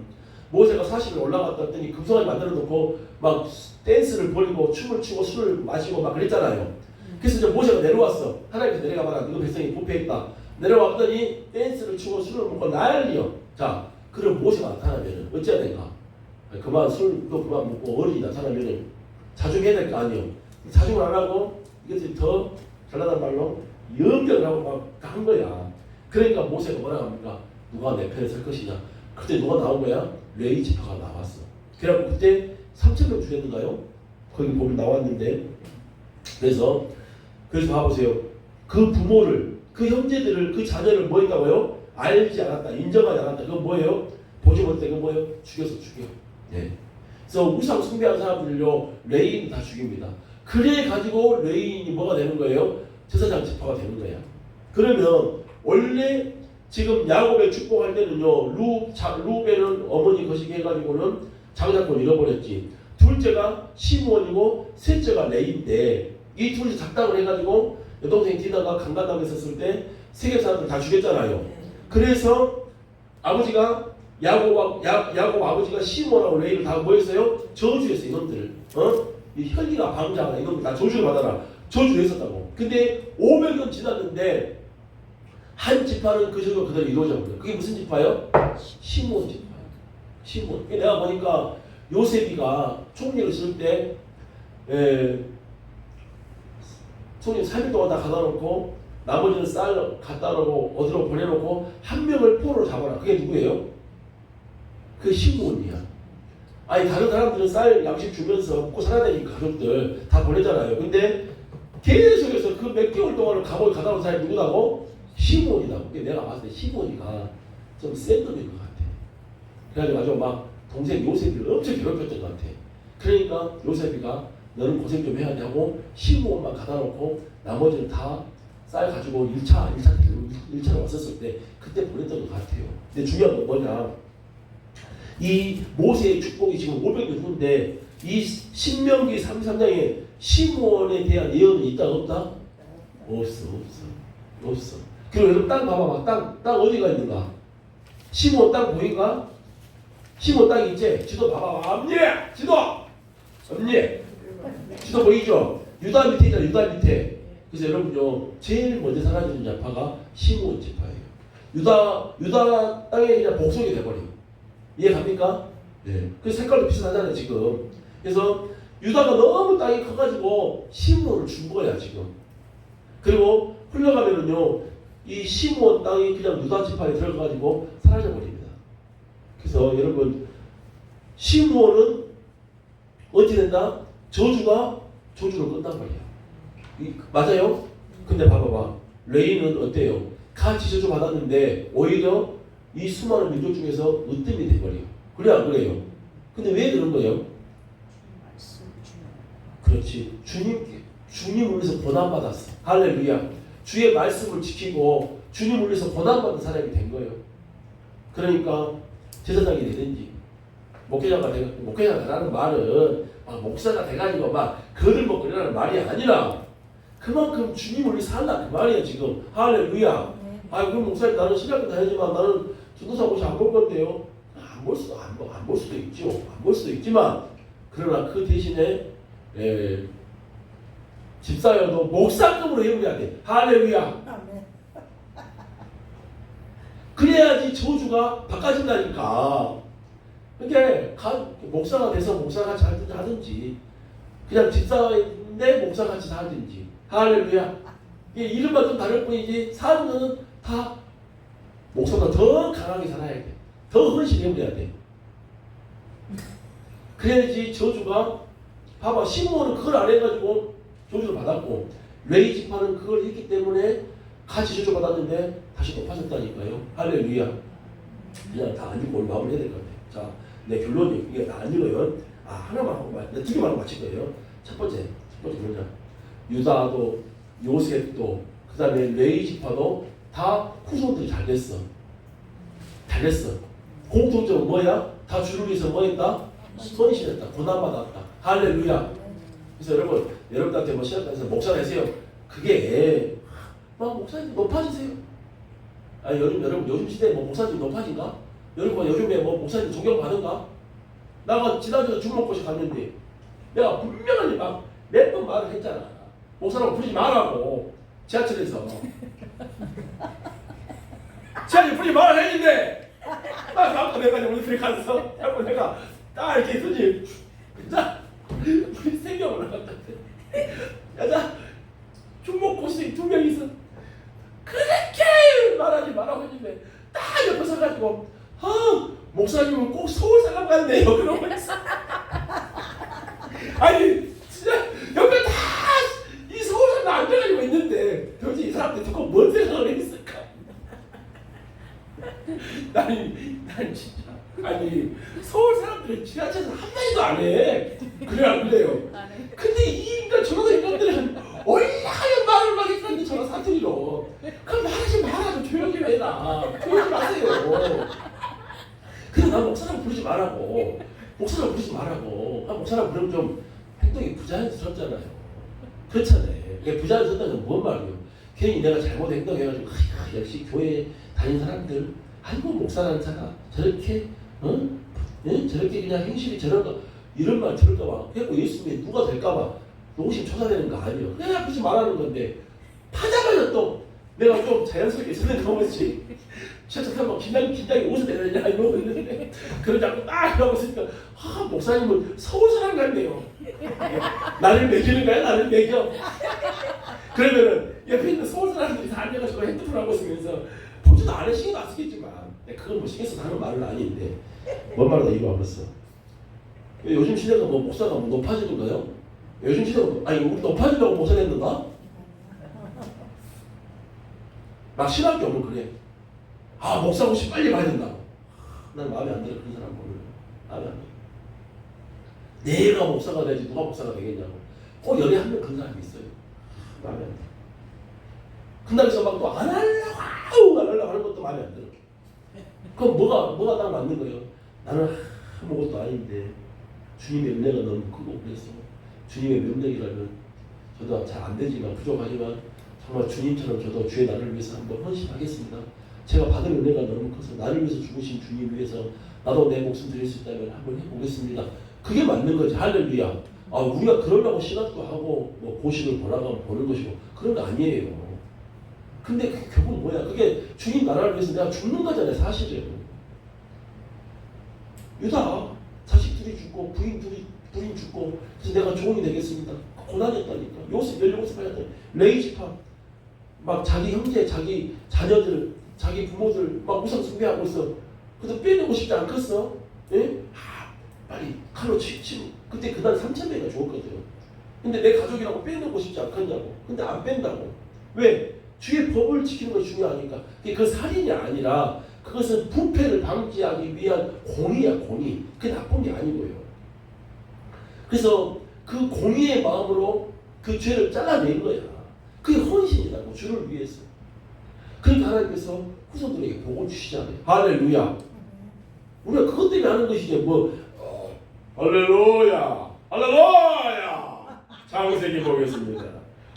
모세가 40일 올라갔다 했더니 금송아지 만들어 놓고 막 댄스를 벌이고 춤을 추고 술을 마시고 막 그랬잖아요. 그래서 이제 모세가 내려왔어. 하나님께서 내려가봐라. 너희 백성이 부패했다. 내려왔더니 댄스를 추고 술을 먹고 난리여. 자, 그럼 모세가 나타나면 어찌해야 될까? 그만 술도 그만 먹고 어른이 나타나면 자중해야 될 거 아니에요. 자중을 안 하고 이것들이 더 잘나단 말로 연병을 하고 막 한 거야. 그러니까 모세가 뭐라 합니까? 누가 내 편에 설 것이냐. 그때 누가 나온 거야? 레위 지파가 나왔어. 그래갖고 그때 3,000명 죽였는가요? 거기 보면 나왔는데 그래서 봐보세요. 그 부모를 그 형제들을 그 자녀를 뭐 했다고요? 알지 않았다. 인정하지 않았다. 그건 뭐예요? 보지 못해. 그건 뭐예요? 죽여. 네. 그래서 우상 숭배하는 사람들요 레위인 다 죽입니다. 그래 가지고 레위인이 뭐가 되는 거예요? 제사장 지파가 되는 거야. 그러면 원래 지금 야곱의 축복할 때는요 루벤은 어머니 거시기 해가지고는 장자권 잃어버렸지. 둘째가 시므온이고 셋째가 레위인데 이 둘이 작당을 해가지고 여동생 디나가 강간당했었을 때 세계 사람들 다 죽였잖아요. 그래서 아버지가 야곱 아버지가 시므온하고 레위를 다 뭐했어요? 저주했어요. 이놈들. 이 혈기가 방자가 이놈들 다 저주를 받아라. 저주했었다고. 근데 500년 지났는데 한 지파는 그 저주가 그대로 이루어져 버려요. 그게 무슨 지파예요? 시므온 지파예요. 시므온. 내가 보니까 요셉이가 총리를 쓸 때 총리 3일 동안 다 갖다 놓고 나머지는 쌀 갖다 놓고 어디로 보내놓고 한 명을 포로로 잡아라. 그게 누구예요? 그 시므온이야. 아니 다른 사람들은 쌀 양식 주면서 먹고 살아야 되니까 가족들 다 보내잖아요. 근데 계속해서 그 몇 개월 동안을 감옥에 가다 놓은 사람이 누구다고? 시므온이다고. 내가 봤을 때 시므온이가 좀 센 놈인 것 같아. 그래가지고 막 동생 요셉이를 엄청 괴롭혔던 것 같아. 그러니까 요셉이가 너는 고생 좀 해야 돼 하고 시므온만 가다 놓고 나머지는 다 쌀 가지고 1차로 왔었을 때 그때 보냈던 것 같아요. 근데 중요한 건 뭐냐? 이 모세의 축복이 지금 500년 후인데 이 신명기 33장에 시므온에 대한 예언은 있다 없다? 없어. 그리고 여러분 땅 봐봐. 땅 어디가 있는가? 시므온 땅 보인가? 시므온 땅 있지? 지도 봐봐. 앞니! 지도 보이죠? 유다 밑에 있잖아. 유다 밑에. 그래서 여러분요 제일 먼저 사라지는 지파가 시므온 지파예요. 유다 땅에 그냥 복속이 돼버려요. 이해 갑니까? 네. 그 색깔도 비슷하잖아요 지금. 그래서 유다가 너무 땅이 커가지고 시므온을 준 거야 지금. 그리고 흘러가면은요 이 시므온 땅이 그냥 유다 지파에 들어가가지고 사라져 버립니다. 그래서 여러분 시므온은 어찌 된다? 저주가 저주로 끝난 말이야. 맞아요? 근데 봐봐봐. 레위는 어때요? 같이 저주 받았는데 오히려 이 수많은 민족 중에서 으뜸이 돼버려. 그래 안 그래요? 근데 왜 그런 거예요? 그렇지. 주님을 위해서 고난받았어. 할렐루야. 주의 말씀을 지키고 주님을 위해서 고난받는 사람이 된 거예요. 그러니까 제사장이 되든지 목회자가 되라는 말은 목사가 돼가지고 막 거들먹거리라는 말이 아니라 그만큼 주님을 위해 살라 그 말이야 지금. 할렐루야. 그럼 목사님 나는 신학교 다니지만 나는 전도사 모시 안 볼 건데요. 안 볼 수도 있죠. 안 볼 수도 있지만 그러나 그 대신에 집사여도 목사급으로 해야 돼. 할렐루야. 그래야지 저주가 바꿔진다니까. 그러니까 목사가 돼서 목사가 잘 하든지 그냥 집사인데 목사 같이 살든지. 할렐루야. 이름만 좀 다를 뿐이지 사는 거는 다 목사보다 더 강하게 살아야 돼. 더 헌신해버려야 돼. 그래야지 저주가, 봐봐, 시므온은 그걸 안 해가지고 저주를 받았고, 레위 지파는 그걸 했기 때문에 같이 저주 받았는데 다시 높아졌다니까요. 할렐루야. 그냥 다 안 읽고 오늘 마무리해야 될 것 같아요. 자, 내 결론이 이게 다 안 읽어요. 하나만 하고 두 개만 하고 마칠 거예요. 첫 번째 뭐냐? 유다도 요셉도 그 다음에 레위 지파도 다 후손들이 잘 됐어. 잘 됐어. 공통점은 뭐야? 다 주를 위해서 뭐 했다? 헌신했다. 고난받았다. 할렐루야. 그래서 여러분한테 뭐 시작해서 목사 되세요. 그게 막 목사님 높아지세요. 여러분 요즘 시대에 뭐 목사님 높아진가? 여러분 요즘에 뭐 목사님 존경받은가? 나가 지난주에 중목고시 갔는데 내가 분명히 막 몇 번 말을 했잖아. 목사라고 부르지 말라고. 지하철에서 부르지 말라 했는데 딱 다음부터 내가 우리 둘이 가서 자꾸 내가 딱 이렇게 있으지. 자, 우리 3명 올라갔다. 여자 중목고시 2명 있어. 그렇게 말하지 말라고 했는데 딱 옆에 서가지고 목사님은 꼭 서울 사람 같네요. 그러고 있어. 아니 진짜 옆에 다 이 서울 사람 앉아가지고 있는데 도대체 이 사람들 듣고 뭔 생각을 했을까? 난 진짜 아니 서울 사람들은 지하철에서 한마디도 안 해. 그래 안 그래요? 근데 이 인간 저런 인간들은 올라가면 말을 막 했는데 저런 사투리로 그럼 말하지 마라. 좀 조용히 해라. 조용히 마세요. 근데 난 목사라고 부르지 말라고. 목사라고 부르지 말라고. 목사라고 부르면 좀 행동이 부자연스럽잖아요. 그렇잖아요. 부자연스럽다는 건 뭔 말이에요? 괜히 내가 잘못 행동해가지고 역시 교회 다닌 사람들 아이고 목사라는 사람 저렇게 저렇게 그냥 행실이 저런 거 이런 말 들을까봐 그리고 예수님이 누가 될까봐 노심초사되는 거 아니에요. 그냥 그러지 말라는 건데 파자마자 또 내가 좀 자연스럽게 있으면 그러지. 시작하면 뭐 긴장이 옷을 내느냐 이러고 있는데 그걸 자꾸 딱 하고 있으니까 목사님은 서울 사람 같네요. 나를 매기는 거야? 나를 매겨? 그러면은 옆에 있는 서울 사람들이 다 앉아가지고 핸드폰 하고 있으면서 보지도 않은 신경 안 쓰겠지만 그건 뭐 신경 써서 하는 말은 아닌데 뭔 말이다 이거 안 봤어. 요즘 시대가 뭐 목사가 뭐 높아지는 거예요? 요즘 시대가 아니 우리 높아지려고 목사 됐는가? 막 신학교 오면 그래. 목사 혹시 빨리 봐야 된다고. 난 마음에 안 들어. 그런 사람 보면 마음에 안 들어. 내가 목사가 되지 누가 목사가 되겠냐고. 꼭 열에 한 명 그런 사람이 있어요. 마음에 안 들어. 그날에서 막 또 안 하려고 하는 것도 마음에 안 들어. 그럼 뭐가 딱 맞는 거예요? 나는 아무것도 아닌데 주님의 은혜가 너무 크고 그래서 주님의 명령이라면 저도 잘 안 되지만 부족하지만 정말 주님처럼 저도 주의 나를 위해서 한번 헌신하겠습니다. 제가 받은 은혜가 너무 커서 나를 위해서 죽으신 주님 위해서 나도 내 목숨 드릴 수 있다면 한번 해보겠습니다. 그게 맞는 거지. 할렐루야. 우리가 그러려고 신학도 하고 뭐 고식을 보라고 보는 것이고 그런 거 아니에요. 근데 결국 뭐야? 그게 주님 나라를 위해서 내가 죽는 거잖아요. 사실은. 유다 자식 둘이 죽고 부인 죽고 그래서 내가 종이 되겠습니다. 고난이었다니까. 요셉 17살 때 레위 지파 막 자기 형제 자기 자녀들 자기 부모들 막 우상 숭배하고 있어. 그래도 빼내고 싶지 않겠어? 예? 빨리 칼로 치고. 그때 그날 3,000명이 죽었거든. 근데 내 가족이라고 빼내고 싶지 않겠냐고. 근데 안 뺀다고. 왜? 주의 법을 지키는 것이 중요하니까. 그 살인이 아니라 그것은 부패를 방지하기 위한 공의야, 공의. 그게 나쁜 게 아니고요. 그래서 그 공의의 마음으로 그 죄를 잘라낸 거야. 그게 헌신이라고, 주를 위해서. 그러니까 하나님께서 후손들에게 복을 주시잖아요. 할렐루야. 우리가 그것 때문에 하는 것이지 할렐루야. 할렐루야. 창세기 보겠습니다.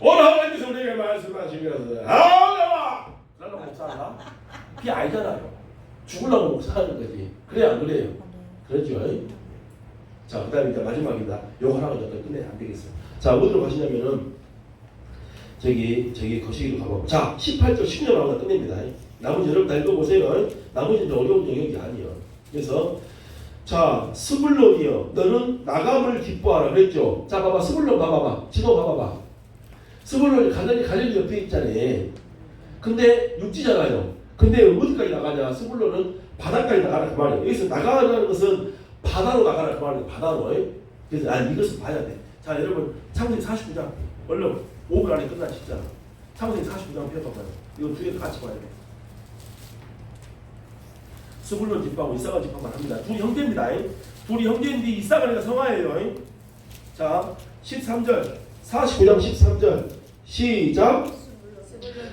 오늘 하나님께서 우리에게 말씀하신 것은 할렐루야. 그러려고 목사한다? 그게 아니잖아요. 죽으려고 목사하는 거지. 그래 안 그래요? 그렇죠. 자, 그 다음에 이제 마지막이다. 요거 하나 가지고 끝내야 안 되겠어. 자, 어디로 가시냐면은 저기 거시기로 가봐. 자, 18절 10절 하고 끝냅니다. 나머지 여러분 다 읽어보세요. 나머지 이제 어려운 영역이 아니에요. 그래서 자, 스불론이여 너는 나감을 기뻐하라 그랬죠. 자, 봐봐. 스불론 봐봐봐. 지도 봐봐봐. 스불론이 갈릴리 옆에 있잖아요. 근데 육지잖아요. 근데 어디까지 나가냐? 스불론은 바다까지 나가라 그 말이에요. 여기서 나가라는 것은 바다로 나가라 그 말이에요. 바다로. 그래서 이것을 봐야 돼. 자, 여러분 창세기 49장 얼른 5분 안에 끝나시잖아. 창세기 49장 펴봐봐요. 이거 두 개 같이 봐야 돼. 스불론 집하고 이사가 집하고만 합니다. 둘이 형제입니다. 둘이 형제인데 이사가 성화예요. 자, 13절 49장 13절 시작.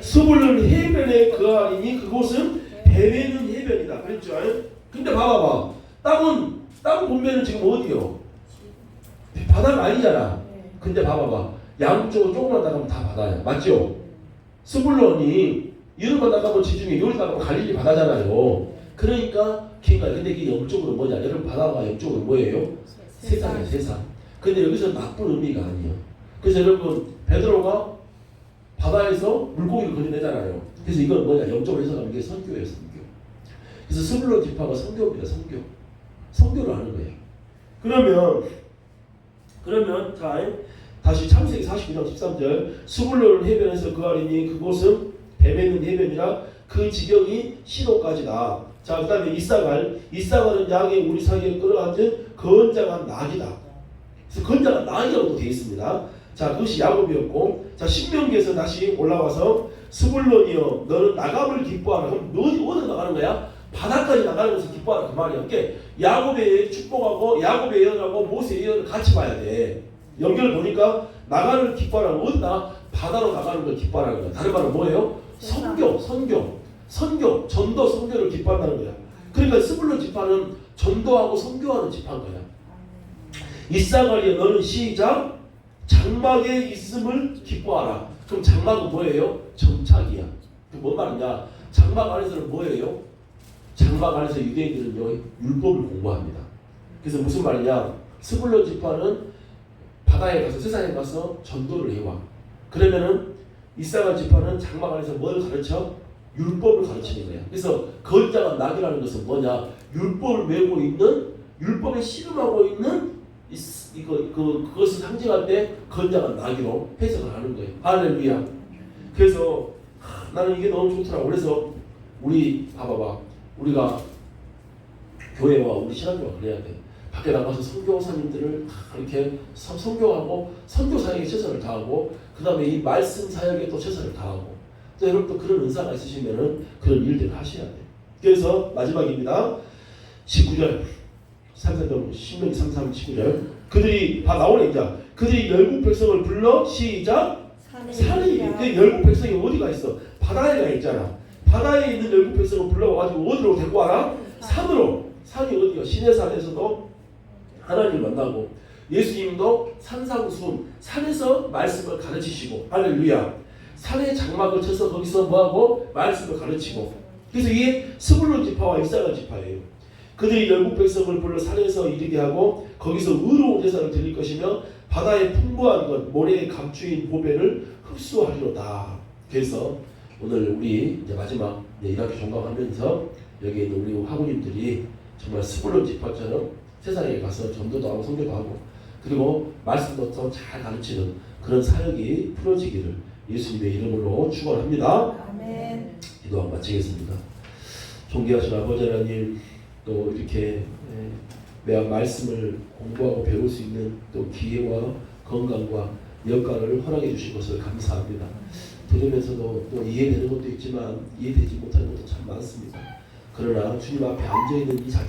스불론 해변에 거하리니 그곳은 베메는 해변이다. 그랬죠? 근데 봐봐봐. 땅 보면은 지금 어디요? 바다가 아니잖아. 근데 봐봐봐. 양쪽으로 조금만 나가면 다 바다야. 맞죠? 스불론이 유럽만 나가면 지중해, 여기 나가면 갈릴리 바다잖아요. 그러니까 긴가요. 근데 이게 영적으로 뭐냐? 여러분 바다가 영적으로 뭐예요? 세상이야, 세상. 근데 여기서 나쁜 의미가 아니에요. 그래서 여러분 베드로가 바다에서 물고기를 건져내잖아요. 그래서 이건 뭐냐? 영적으로 해석하면 이게 선교예요, 선교. 그래서 스불론 지파가 선교입니다, 선교. 선교를 하는 거예요. 그러면 자 다시 창세기 49장 13절 스불론 해변에서 거하리니 그곳은 베메는 해변이라 그 지경이 시도까지다. 자, 그 다음에 이사갈은 양의 우리 사이에 끌어앉은 건장한 낙이다. 그래서 건장한 낙이라고 되어 있습니다. 자, 그것이 야곱이었고, 자, 신명기에서 다시 올라와서 스불론이여 너는 나감을 기뻐하라. 그럼 어디 나가는 거야? 바다까지 나가는 것을 기뻐하라 그 말이야. 그러니까 야곱의 축복하고 야곱의 예언하고 모세의 예언을 같이 봐야 돼. 연결을 보니까 나가는 기뻐하라. 어디 나? 바다로 나가는 걸 기뻐하라는 거야. 다른 말은 뭐예요? 선교, 전도, 선교를 기뻐한다는 거야. 그러니까 스불론 지파는 전도하고 선교하는 지파인 거야. 이사갈이여 너는 시작 장막에 있음을 기뻐하라. 그럼 장막은 뭐예요? 정착이야. 뭔 말이냐? 장막 안에서는 뭐예요? 장막 안에서 유대인들은요 율법을 공부합니다. 그래서 무슨 말이냐? 스불론 지파는 바다에 가서 세상에 가서 전도를 해와. 그러면은 이사갈 지파는 장막 안에서 뭘 가르쳐? 율법을 가르치는 거야. 그래서 건장한 낙이라는 것은 뭐냐? 율법을 외우고 있는, 율법에 씨름하고 있는 그것을 상징할 때 건장한 낙이로 해석을 하는 거예요. 할렐루야. 그래서 나는 이게 너무 좋더라고. 그래서 우리 봐봐봐. 우리가 교회와 우리 신앙교가 그래야 돼. 밖에 나가서 선교사님들을 이렇게 선교하고 선교 사역에 최선을 다하고 그 다음에 이 말씀 사역에 또 최선을 다하고 또 여러분도 그런 은사가 있으시면은 그런 일들을 하셔야 돼. 그래서 마지막입니다. 19절 3절 신명기 33, 19절 그들이 다 나오네 이제. 그들이 열국 백성을 불러 시작 산이 그 열국 백성이 어디가 있어? 바다에 가 있잖아. 바다에 있는 열국 백성을 불러가지고 어디로 데리고 와라? 산으로. 산이 어디요? 시내산에서도 하나님을 만나고 예수님도 산상수훈 산에서 말씀을 가르치시고 할렐루야. 산에 장막을 쳐서 거기서 뭐하고 말씀을 가르치고. 그래서 이게 스불론 지파와 이사갈 지파예요. 그들이 열국 백성을 불러 산에서 이르게 하고 거기서 의로운 제사를 드릴 것이며 바다의 풍부한 것 모래에 감추인 보배를 흡수하리로다. 그래서 오늘 우리 이제 마지막 이렇게 종강하면서 여기 있는 우리 학우님들이 정말 스불론 지파처럼 세상에 가서 전도도 하고 선교도 하고 그리고 말씀도 더 잘 가르치는 그런 사역이 풀어지기를 예수님의 이름으로 축원합니다. 아멘. 기도하고 마치겠습니다. 존귀하신 아버지 하나님, 또 이렇게 매한 말씀을 공부하고 배울 수 있는 또 기회와 건강과 여가를 허락해 주신 것을 감사합니다. 들으면서도 또 이해되는 것도 있지만 이해되지 못하는 것도 참 많습니다. 그러나 주님 앞에 앉아있는 이 자체